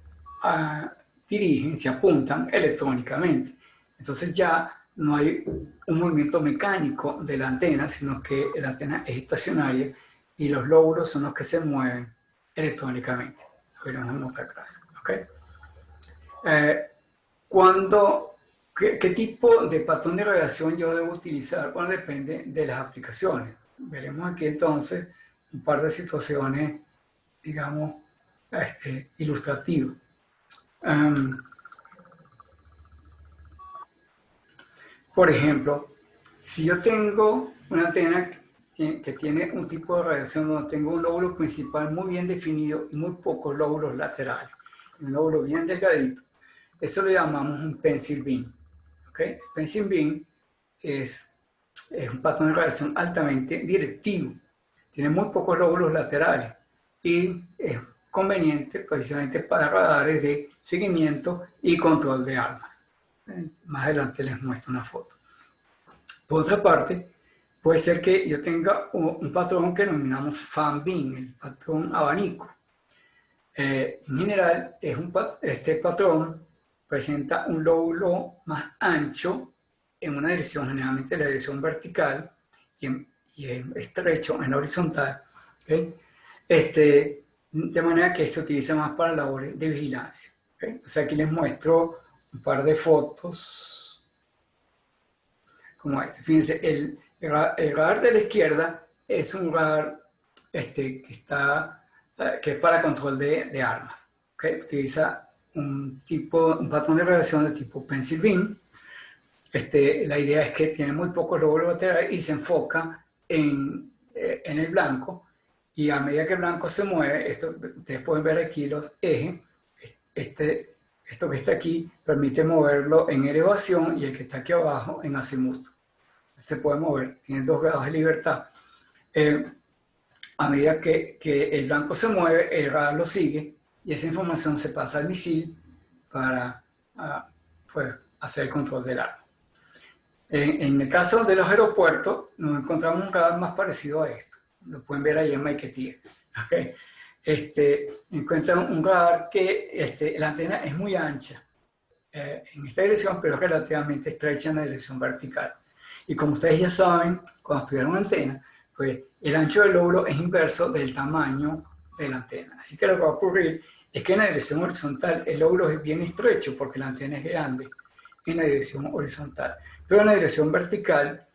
dirigen, se apuntan electrónicamente. Entonces ya no hay un movimiento mecánico de la antena, sino que la antena es estacionaria y los lóbulos son los que se mueven electrónicamente. Lo veremos en otra clase. ¿Okay? ¿Qué tipo de patrón de radiación yo debo utilizar? Bueno, depende de las aplicaciones. Veremos aquí entonces un par de situaciones, digamos, ilustrativas. Por ejemplo, si yo tengo una antena que tiene un tipo de radiación donde tengo un lóbulo principal muy bien definido y muy pocos lóbulos laterales, un lóbulo bien delgadito, eso lo llamamos un pencil beam. ¿Okay? Pencil beam es un patrón de radiación altamente directivo, tiene muy pocos lóbulos laterales y es conveniente precisamente para radares de seguimiento y control de armas. Más adelante les muestro una foto. Por otra parte, puede ser que yo tenga un patrón que denominamos fan beam, el patrón abanico. En general, este patrón presenta un lóbulo más ancho en una dirección, generalmente la dirección vertical, y estrecho en la horizontal. ¿Okay? De manera que se utiliza más para labores de vigilancia. ¿Okay? Entonces aquí les muestro un par de fotos como este. Fíjense, el radar de la izquierda es un radar que es para control de armas. ¿Okay? Utiliza un patrón de radiación de tipo pencil beam. La idea es que tiene muy pocos lóbulos laterales y se enfoca en el blanco, y a medida que el blanco se mueve, ustedes pueden ver aquí los ejes, esto que está aquí permite moverlo en elevación y el que está aquí abajo en azimuto. Se puede mover, tiene 2 grados de libertad. A medida que el blanco se mueve, el radar lo sigue y esa información se pasa al misil para pues, hacer el control del arma. En el caso de los aeropuertos, nos encontramos un radar más parecido a esto. Lo pueden ver ahí en Maiquetía. ¿Okay? encuentran un radar que la antena es muy ancha en esta dirección, pero es relativamente estrecha en la dirección vertical. Y como ustedes ya saben, cuando estudiaron antena, pues el ancho del lóbulo es inverso del tamaño de la antena. Así que lo que va a ocurrir es que en la dirección horizontal el lóbulo es bien estrecho porque la antena es grande en la dirección horizontal. Pero en la dirección vertical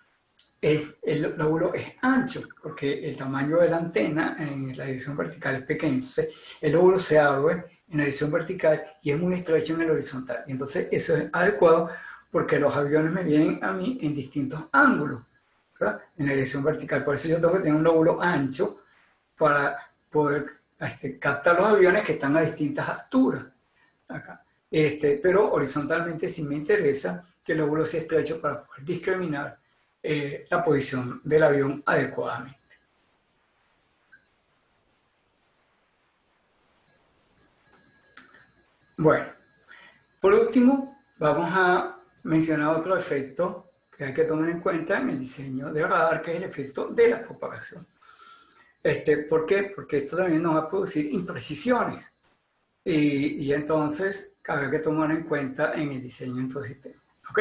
el lóbulo es ancho porque el tamaño de la antena en la dirección vertical es pequeño. Entonces el lóbulo se abre en la dirección vertical y es muy estrecho en el horizontal. Y entonces eso es adecuado porque los aviones me vienen a mí en distintos ángulos, ¿verdad? En la dirección vertical. Por eso yo tengo que tener un lóbulo ancho para poder captar los aviones que están a distintas alturas. Acá. Pero horizontalmente sí me interesa que el lóbulo sea estrecho para poder discriminar la posición del avión adecuadamente. Bueno, por último, vamos a mencionar otro efecto que hay que tomar en cuenta en el diseño de radar, que es el efecto de la propagación. ¿Por qué? Porque esto también nos va a producir imprecisiones y entonces habrá que tomar en cuenta en el diseño de nuestro sistema. ¿Ok?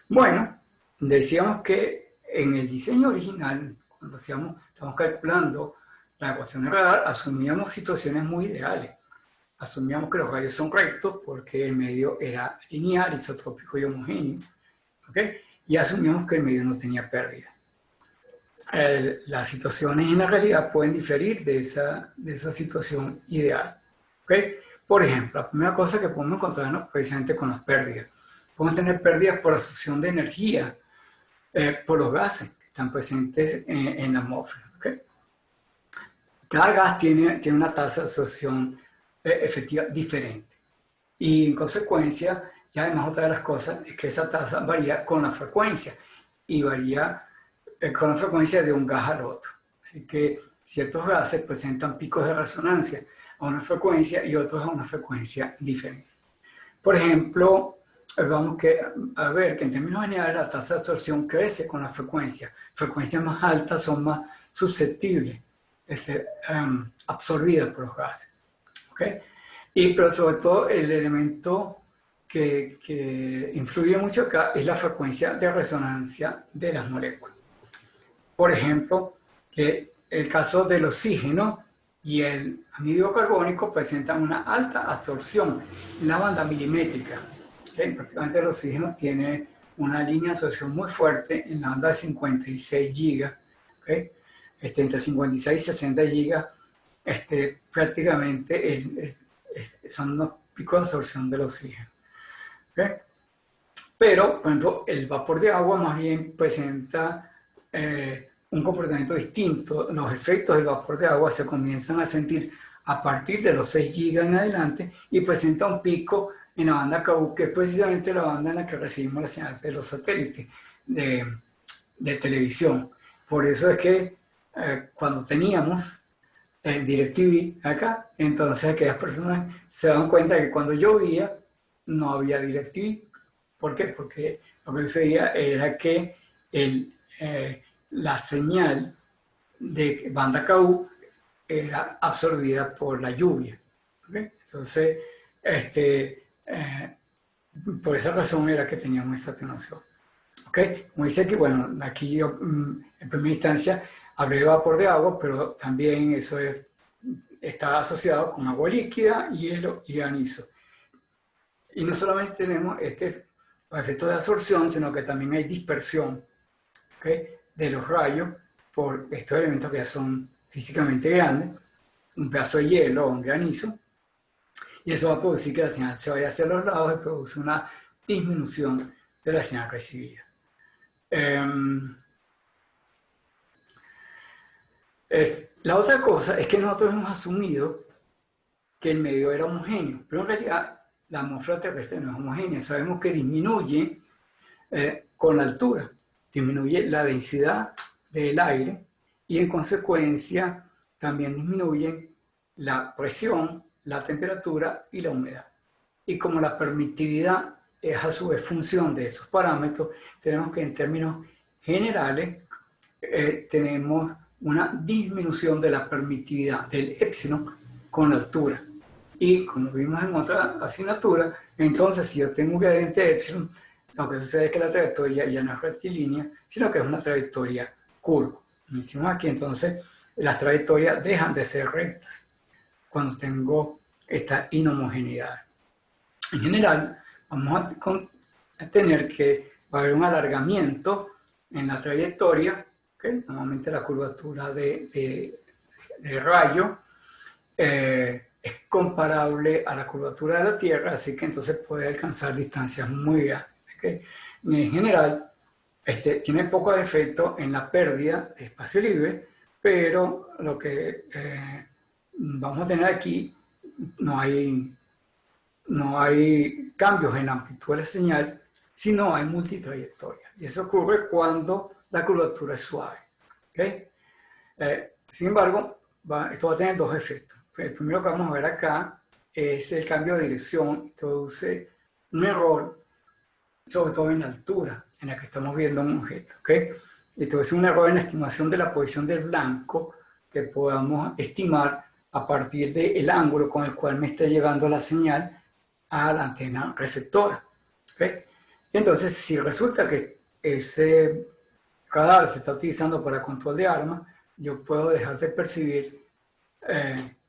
Bueno, decíamos que en el diseño original, cuando estamos calculando la ecuación de radar, asumíamos situaciones muy ideales. Asumíamos que los rayos son rectos porque el medio era lineal, isotrópico y homogéneo. ¿Okay? Y asumíamos que el medio no tenía pérdida. Las situaciones en la realidad pueden diferir de esa situación ideal. ¿Okay? Por ejemplo, la primera cosa que podemos encontrarnos precisamente con las pérdidas. Podemos tener pérdidas por absorción de energía, por los gases que están presentes en la atmósfera. ¿Okay? Cada gas tiene una tasa de absorción efectiva diferente. Y en consecuencia, y además otra de las cosas es que esa tasa varía con la frecuencia y varía con la frecuencia de un gas al otro. Así que ciertos gases presentan picos de resonancia a una frecuencia y otros a una frecuencia diferente. Por ejemplo, vamos a ver que en términos generales la tasa de absorción crece con la frecuencia. Frecuencias más altas son más susceptibles de ser absorbidas por los gases. ¿Okay? Pero sobre todo el elemento que influye mucho acá es la frecuencia de resonancia de las moléculas. Por ejemplo, que el caso del oxígeno y el anhídrido carbónico presentan una alta absorción en la banda milimétrica. ¿Okay? Prácticamente el oxígeno tiene una línea de absorción muy fuerte en la banda de 56 gigas. ¿Okay? Entre 56 y 60 gigas, prácticamente son los picos de absorción del oxígeno. ¿Okay? Pero, por ejemplo, el vapor de agua más bien presenta un comportamiento distinto. Los efectos del vapor de agua se comienzan a sentir a partir de los 6 gigas en adelante y presenta un pico en la banda KU, que es precisamente la banda en la que recibimos la señal de los satélites de televisión. Por eso es que cuando teníamos el DirecTV acá, entonces aquellas personas se dan cuenta que cuando llovía no había DirecTV. ¿Por qué? Porque lo que sucedía era que la señal de banda KU era absorbida por la lluvia. ¿Okay? Entonces, por esa razón era que teníamos esa atenuación. ¿Okay? Como dice aquí, bueno, aquí yo en primera instancia hablé de vapor de agua, pero también eso está asociado con agua líquida, hielo y granizo. Y no solamente tenemos efectos de absorción, sino que también hay dispersión, ¿okay? De los rayos por estos elementos que ya son físicamente grandes, un pedazo de hielo o un granizo, y eso va a producir que la señal se vaya hacia los lados y produce una disminución de la señal recibida. La otra cosa es que nosotros hemos asumido que el medio era homogéneo, pero en realidad la atmósfera terrestre no es homogénea. Sabemos que disminuye con la altura, disminuye la densidad del aire y en consecuencia también disminuyen la presión, la temperatura y la humedad. Y como la permitividad es a su vez función de esos parámetros, tenemos que en términos generales tenemos una disminución de la permitividad del épsilon con la altura. Y como vimos en otra asignatura, entonces si yo tengo un gradiente epsilon, lo que sucede es que la trayectoria ya no es rectilínea, sino que es una trayectoria curva. Y hicimos aquí, entonces las trayectorias dejan de ser rectas cuando tengo esta inhomogeneidad. En general, vamos a tener que va a haber un alargamiento en la trayectoria, ¿okay? Normalmente la curvatura de rayo es comparable a la curvatura de la Tierra, así que entonces puede alcanzar distancias muy grandes. ¿Okay? En general, tiene poco efecto en la pérdida de espacio libre, pero lo que vamos a tener aquí, no hay cambios en la amplitud de la señal, sino hay multitrayectoria. Y eso ocurre cuando la curvatura es suave. ¿Okay? Sin embargo, esto va a tener dos efectos. El primero que vamos a ver acá es el cambio de dirección. Introduce un error, sobre todo en la altura en la que estamos viendo un objeto. ¿Okay? Entonces, un error en la estimación de la posición del blanco que podamos estimar a partir del ángulo con el cual me está llegando la señal a la antena receptora. ¿Okay? Entonces, si resulta que ese radar se está utilizando para control de armas, yo puedo dejar de percibir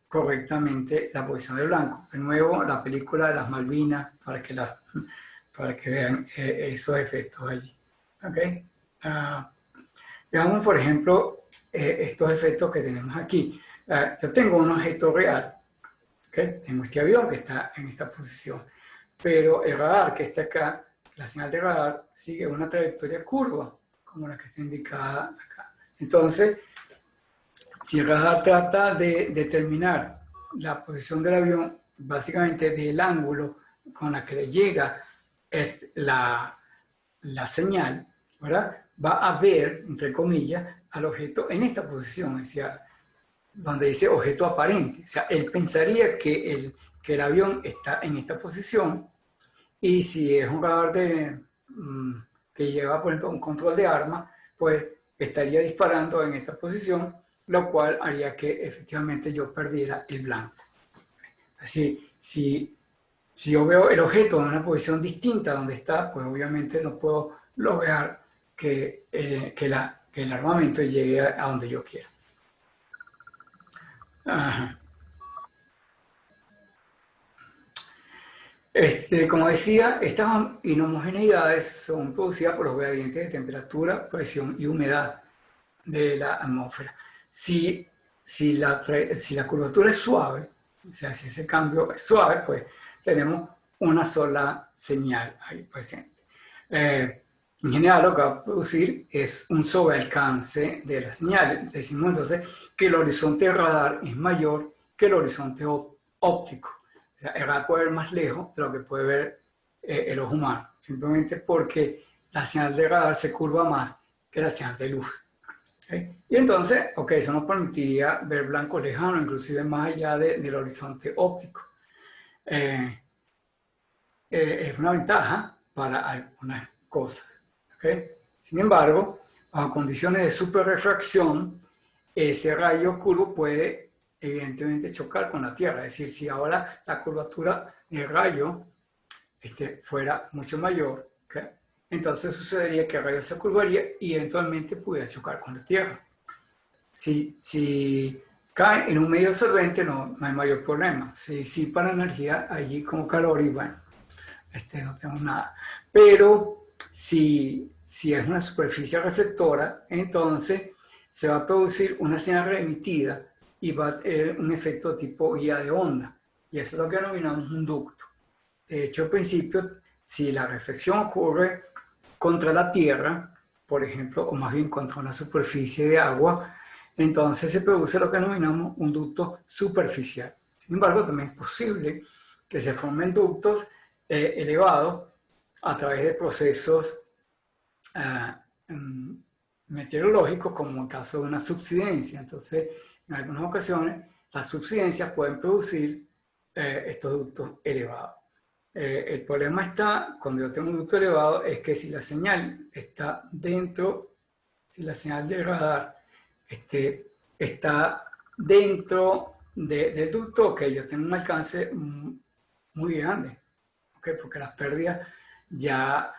correctamente la posición del blanco. De nuevo, la película de las Malvinas, para que vean esos efectos allí. ¿Okay? Veamos, por ejemplo, estos efectos que tenemos aquí. Yo tengo un objeto real. ¿Okay? Tengo este avión que está en esta posición, pero el radar que está acá, la señal de radar, sigue una trayectoria curva, como la que está indicada acá. Entonces, si el radar trata de determinar la posición del avión, básicamente del ángulo con la que le llega la señal, ¿verdad? Va a ver, entre comillas, al objeto en esta posición, es decir, donde dice objeto aparente. O sea, él pensaría que el avión está en esta posición, y si es un radar que lleva, por ejemplo, un control de arma, pues estaría disparando en esta posición, lo cual haría que efectivamente yo perdiera el blanco. Así, si yo veo el objeto en una posición distinta a donde está, pues obviamente no puedo lograr que el armamento llegue a donde yo quiera. Ajá. Como decía, estas inhomogeneidades son producidas por los gradientes de temperatura, presión y humedad de la atmósfera. Si la curvatura es suave, o sea, si ese cambio es suave, pues tenemos una sola señal ahí presente. En general, lo que va a producir es un sobrealcance de la señal. Decimos entonces que el horizonte radar es mayor que el horizonte óptico. O sea, el radar puede ver más lejos de lo que puede ver el ojo humano, simplemente porque la señal de radar se curva más que la señal de luz. ¿Okay? Y entonces, eso nos permitiría ver blanco lejano, inclusive más allá del horizonte óptico. Es una ventaja para algunas cosas. ¿Okay? Sin embargo, bajo condiciones de superrefracción, ese rayo curvo puede evidentemente chocar con la Tierra. Es decir, si ahora la curvatura del rayo fuera mucho mayor, ¿okay? Entonces sucedería que el rayo se curvaría y eventualmente pudiera chocar con la Tierra. Si cae en un medio absorbente no hay mayor problema. Si disipa la energía allí como calor y bueno, no tenemos nada. Pero si es una superficie reflectora, entonces se va a producir una señal reemitida y va a tener un efecto tipo guía de onda. Y eso es lo que denominamos un ducto. De hecho, al principio, si la reflexión ocurre contra la Tierra, por ejemplo, o más bien contra una superficie de agua, entonces se produce lo que denominamos un ducto superficial. Sin embargo, también es posible que se formen ductos elevados a través de procesos meteorológicos, como en el caso de una subsidencia. Entonces, en algunas ocasiones, las subsidencias pueden producir estos ductos elevados. El problema está, cuando yo tengo un ducto elevado, es que si la señal está dentro, si la señal del radar está dentro del ducto, que yo tengo un alcance muy grande, ¿okay? Porque las pérdidas ya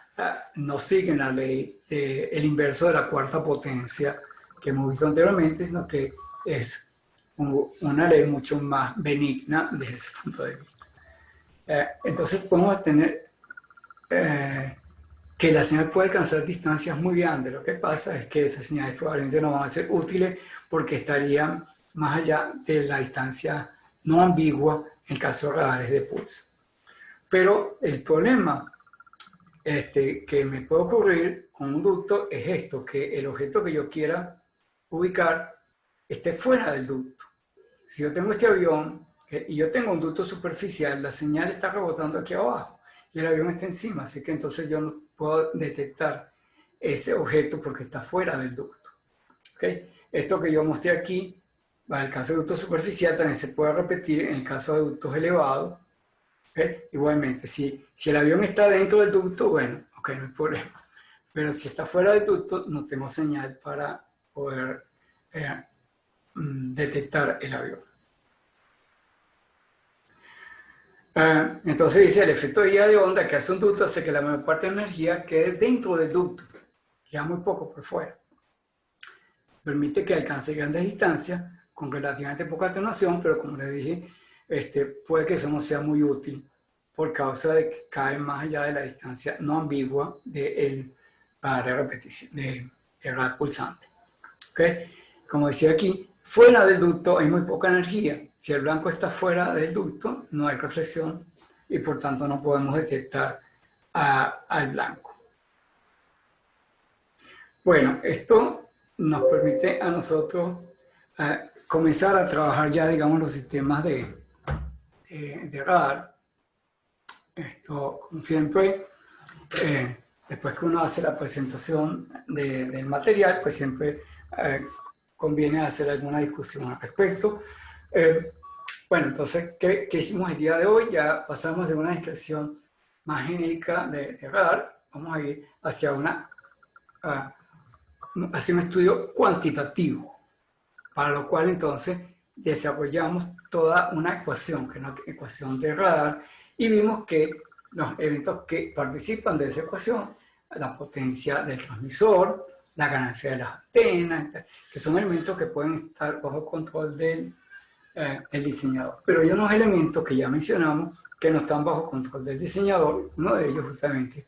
no siguen la ley del inverso de la cuarta potencia que hemos visto anteriormente, sino que es una ley mucho más benigna desde ese punto de vista. Entonces podemos tener que la señal puede alcanzar distancias muy grandes. Lo que pasa es que esas señales probablemente no van a ser útiles porque estarían más allá de la distancia no ambigua en el caso de radares de pulso. Pero el problema que me puede ocurrir con un ducto es esto, que el objeto que yo quiera ubicar esté fuera del ducto. Si yo tengo este avión y yo tengo un ducto superficial, la señal está rebotando aquí abajo y el avión está encima, así que entonces yo no puedo detectar ese objeto porque está fuera del ducto. ¿Okay? Esto que yo mostré aquí, para el caso de ducto superficial, también se puede repetir en el caso de ductos elevados. ¿Okay? Igualmente, si el avión está dentro del ducto, bueno, ok, no hay problema. Pero si está fuera del ducto, no tengo señal para poder detectar el avión. Entonces dice, el efecto de guía de onda que hace un ducto hace que la mayor parte de la energía quede dentro del ducto, queda muy poco por fuera. Permite que alcance grandes distancias con relativamente poca atenuación, pero como les dije, puede que eso no sea muy útil por causa de que cae más allá de la distancia no ambigua del radar pulsante. ¿Okay? Como decía aquí, fuera del ducto hay muy poca energía. Si el blanco está fuera del ducto, no hay reflexión y por tanto no podemos detectar al blanco. Bueno, esto nos permite a nosotros comenzar a trabajar ya, digamos, los sistemas de radar. Esto, como siempre, después que uno hace la presentación del material, pues siempre conviene hacer alguna discusión al respecto. Bueno, entonces, ¿qué hicimos el día de hoy? Ya pasamos de una descripción más genérica de radar, vamos a ir hacia hacia un estudio cuantitativo, para lo cual entonces desarrollamos toda una ecuación, que es una ecuación de radar, y vimos que los eventos que participan de esa ecuación, la potencia del transmisor, la ganancia de las antenas, que son elementos que pueden estar bajo control del diseñador. Pero hay unos elementos que ya mencionamos que no están bajo control del diseñador. Uno de ellos justamente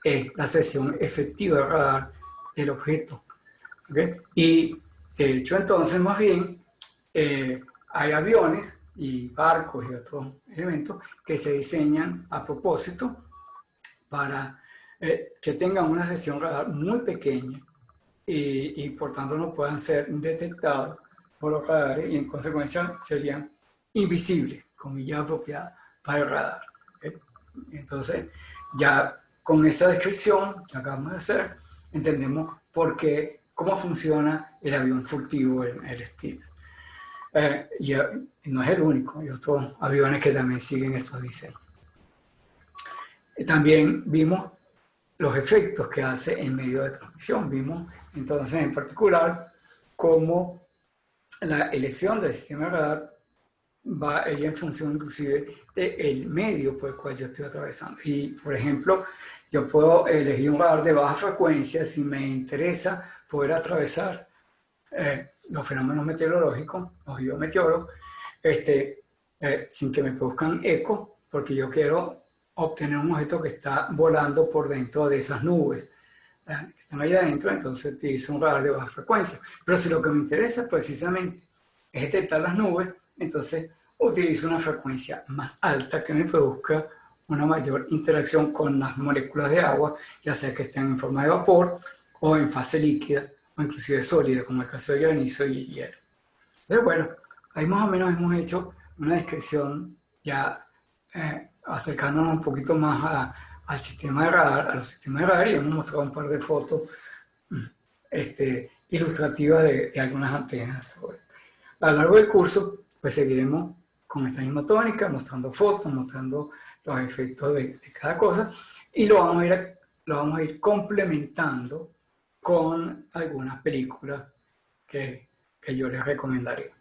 es la sección efectiva de radar del objeto. ¿Okay? Y de hecho entonces más bien hay aviones y barcos y otros elementos que se diseñan a propósito para que tengan una sección radar muy pequeña y por tanto no puedan ser detectados por los radares y en consecuencia serían invisibles, comillas apropiadas para el radar. ¿Okay? Entonces ya con esa descripción que acabamos de hacer entendemos por qué, cómo funciona el avión furtivo, el Stealth. Y no es el único, hay otros aviones que también siguen estos diseños. También vimos los efectos que hace en medio de transmisión. Vimos entonces en particular cómo la elección del sistema de radar va ella en función inclusive del medio por el cual yo estoy atravesando. Y por ejemplo, yo puedo elegir un radar de baja frecuencia si me interesa poder atravesar los fenómenos meteorológicos, los hidrometeoros, sin que me produzcan eco, porque yo quiero obtener un objeto que está volando por dentro de esas nubes que están ahí adentro, entonces utilizo un radar de baja frecuencia. Pero si lo que me interesa precisamente es detectar las nubes, entonces utilizo una frecuencia más alta que me produzca una mayor interacción con las moléculas de agua, ya sea que estén en forma de vapor o en fase líquida o inclusive sólida, como el caso de granizo y hielo. Pero bueno, ahí más o menos hemos hecho una descripción ya acercándonos un poquito más al sistema de radar, a los sistemas de radar, y hemos mostrado un par de fotos ilustrativas de algunas antenas. A lo largo del curso, pues seguiremos con esta misma tónica, mostrando fotos, mostrando los efectos de cada cosa, y lo vamos a ir complementando con algunas películas que yo les recomendaré.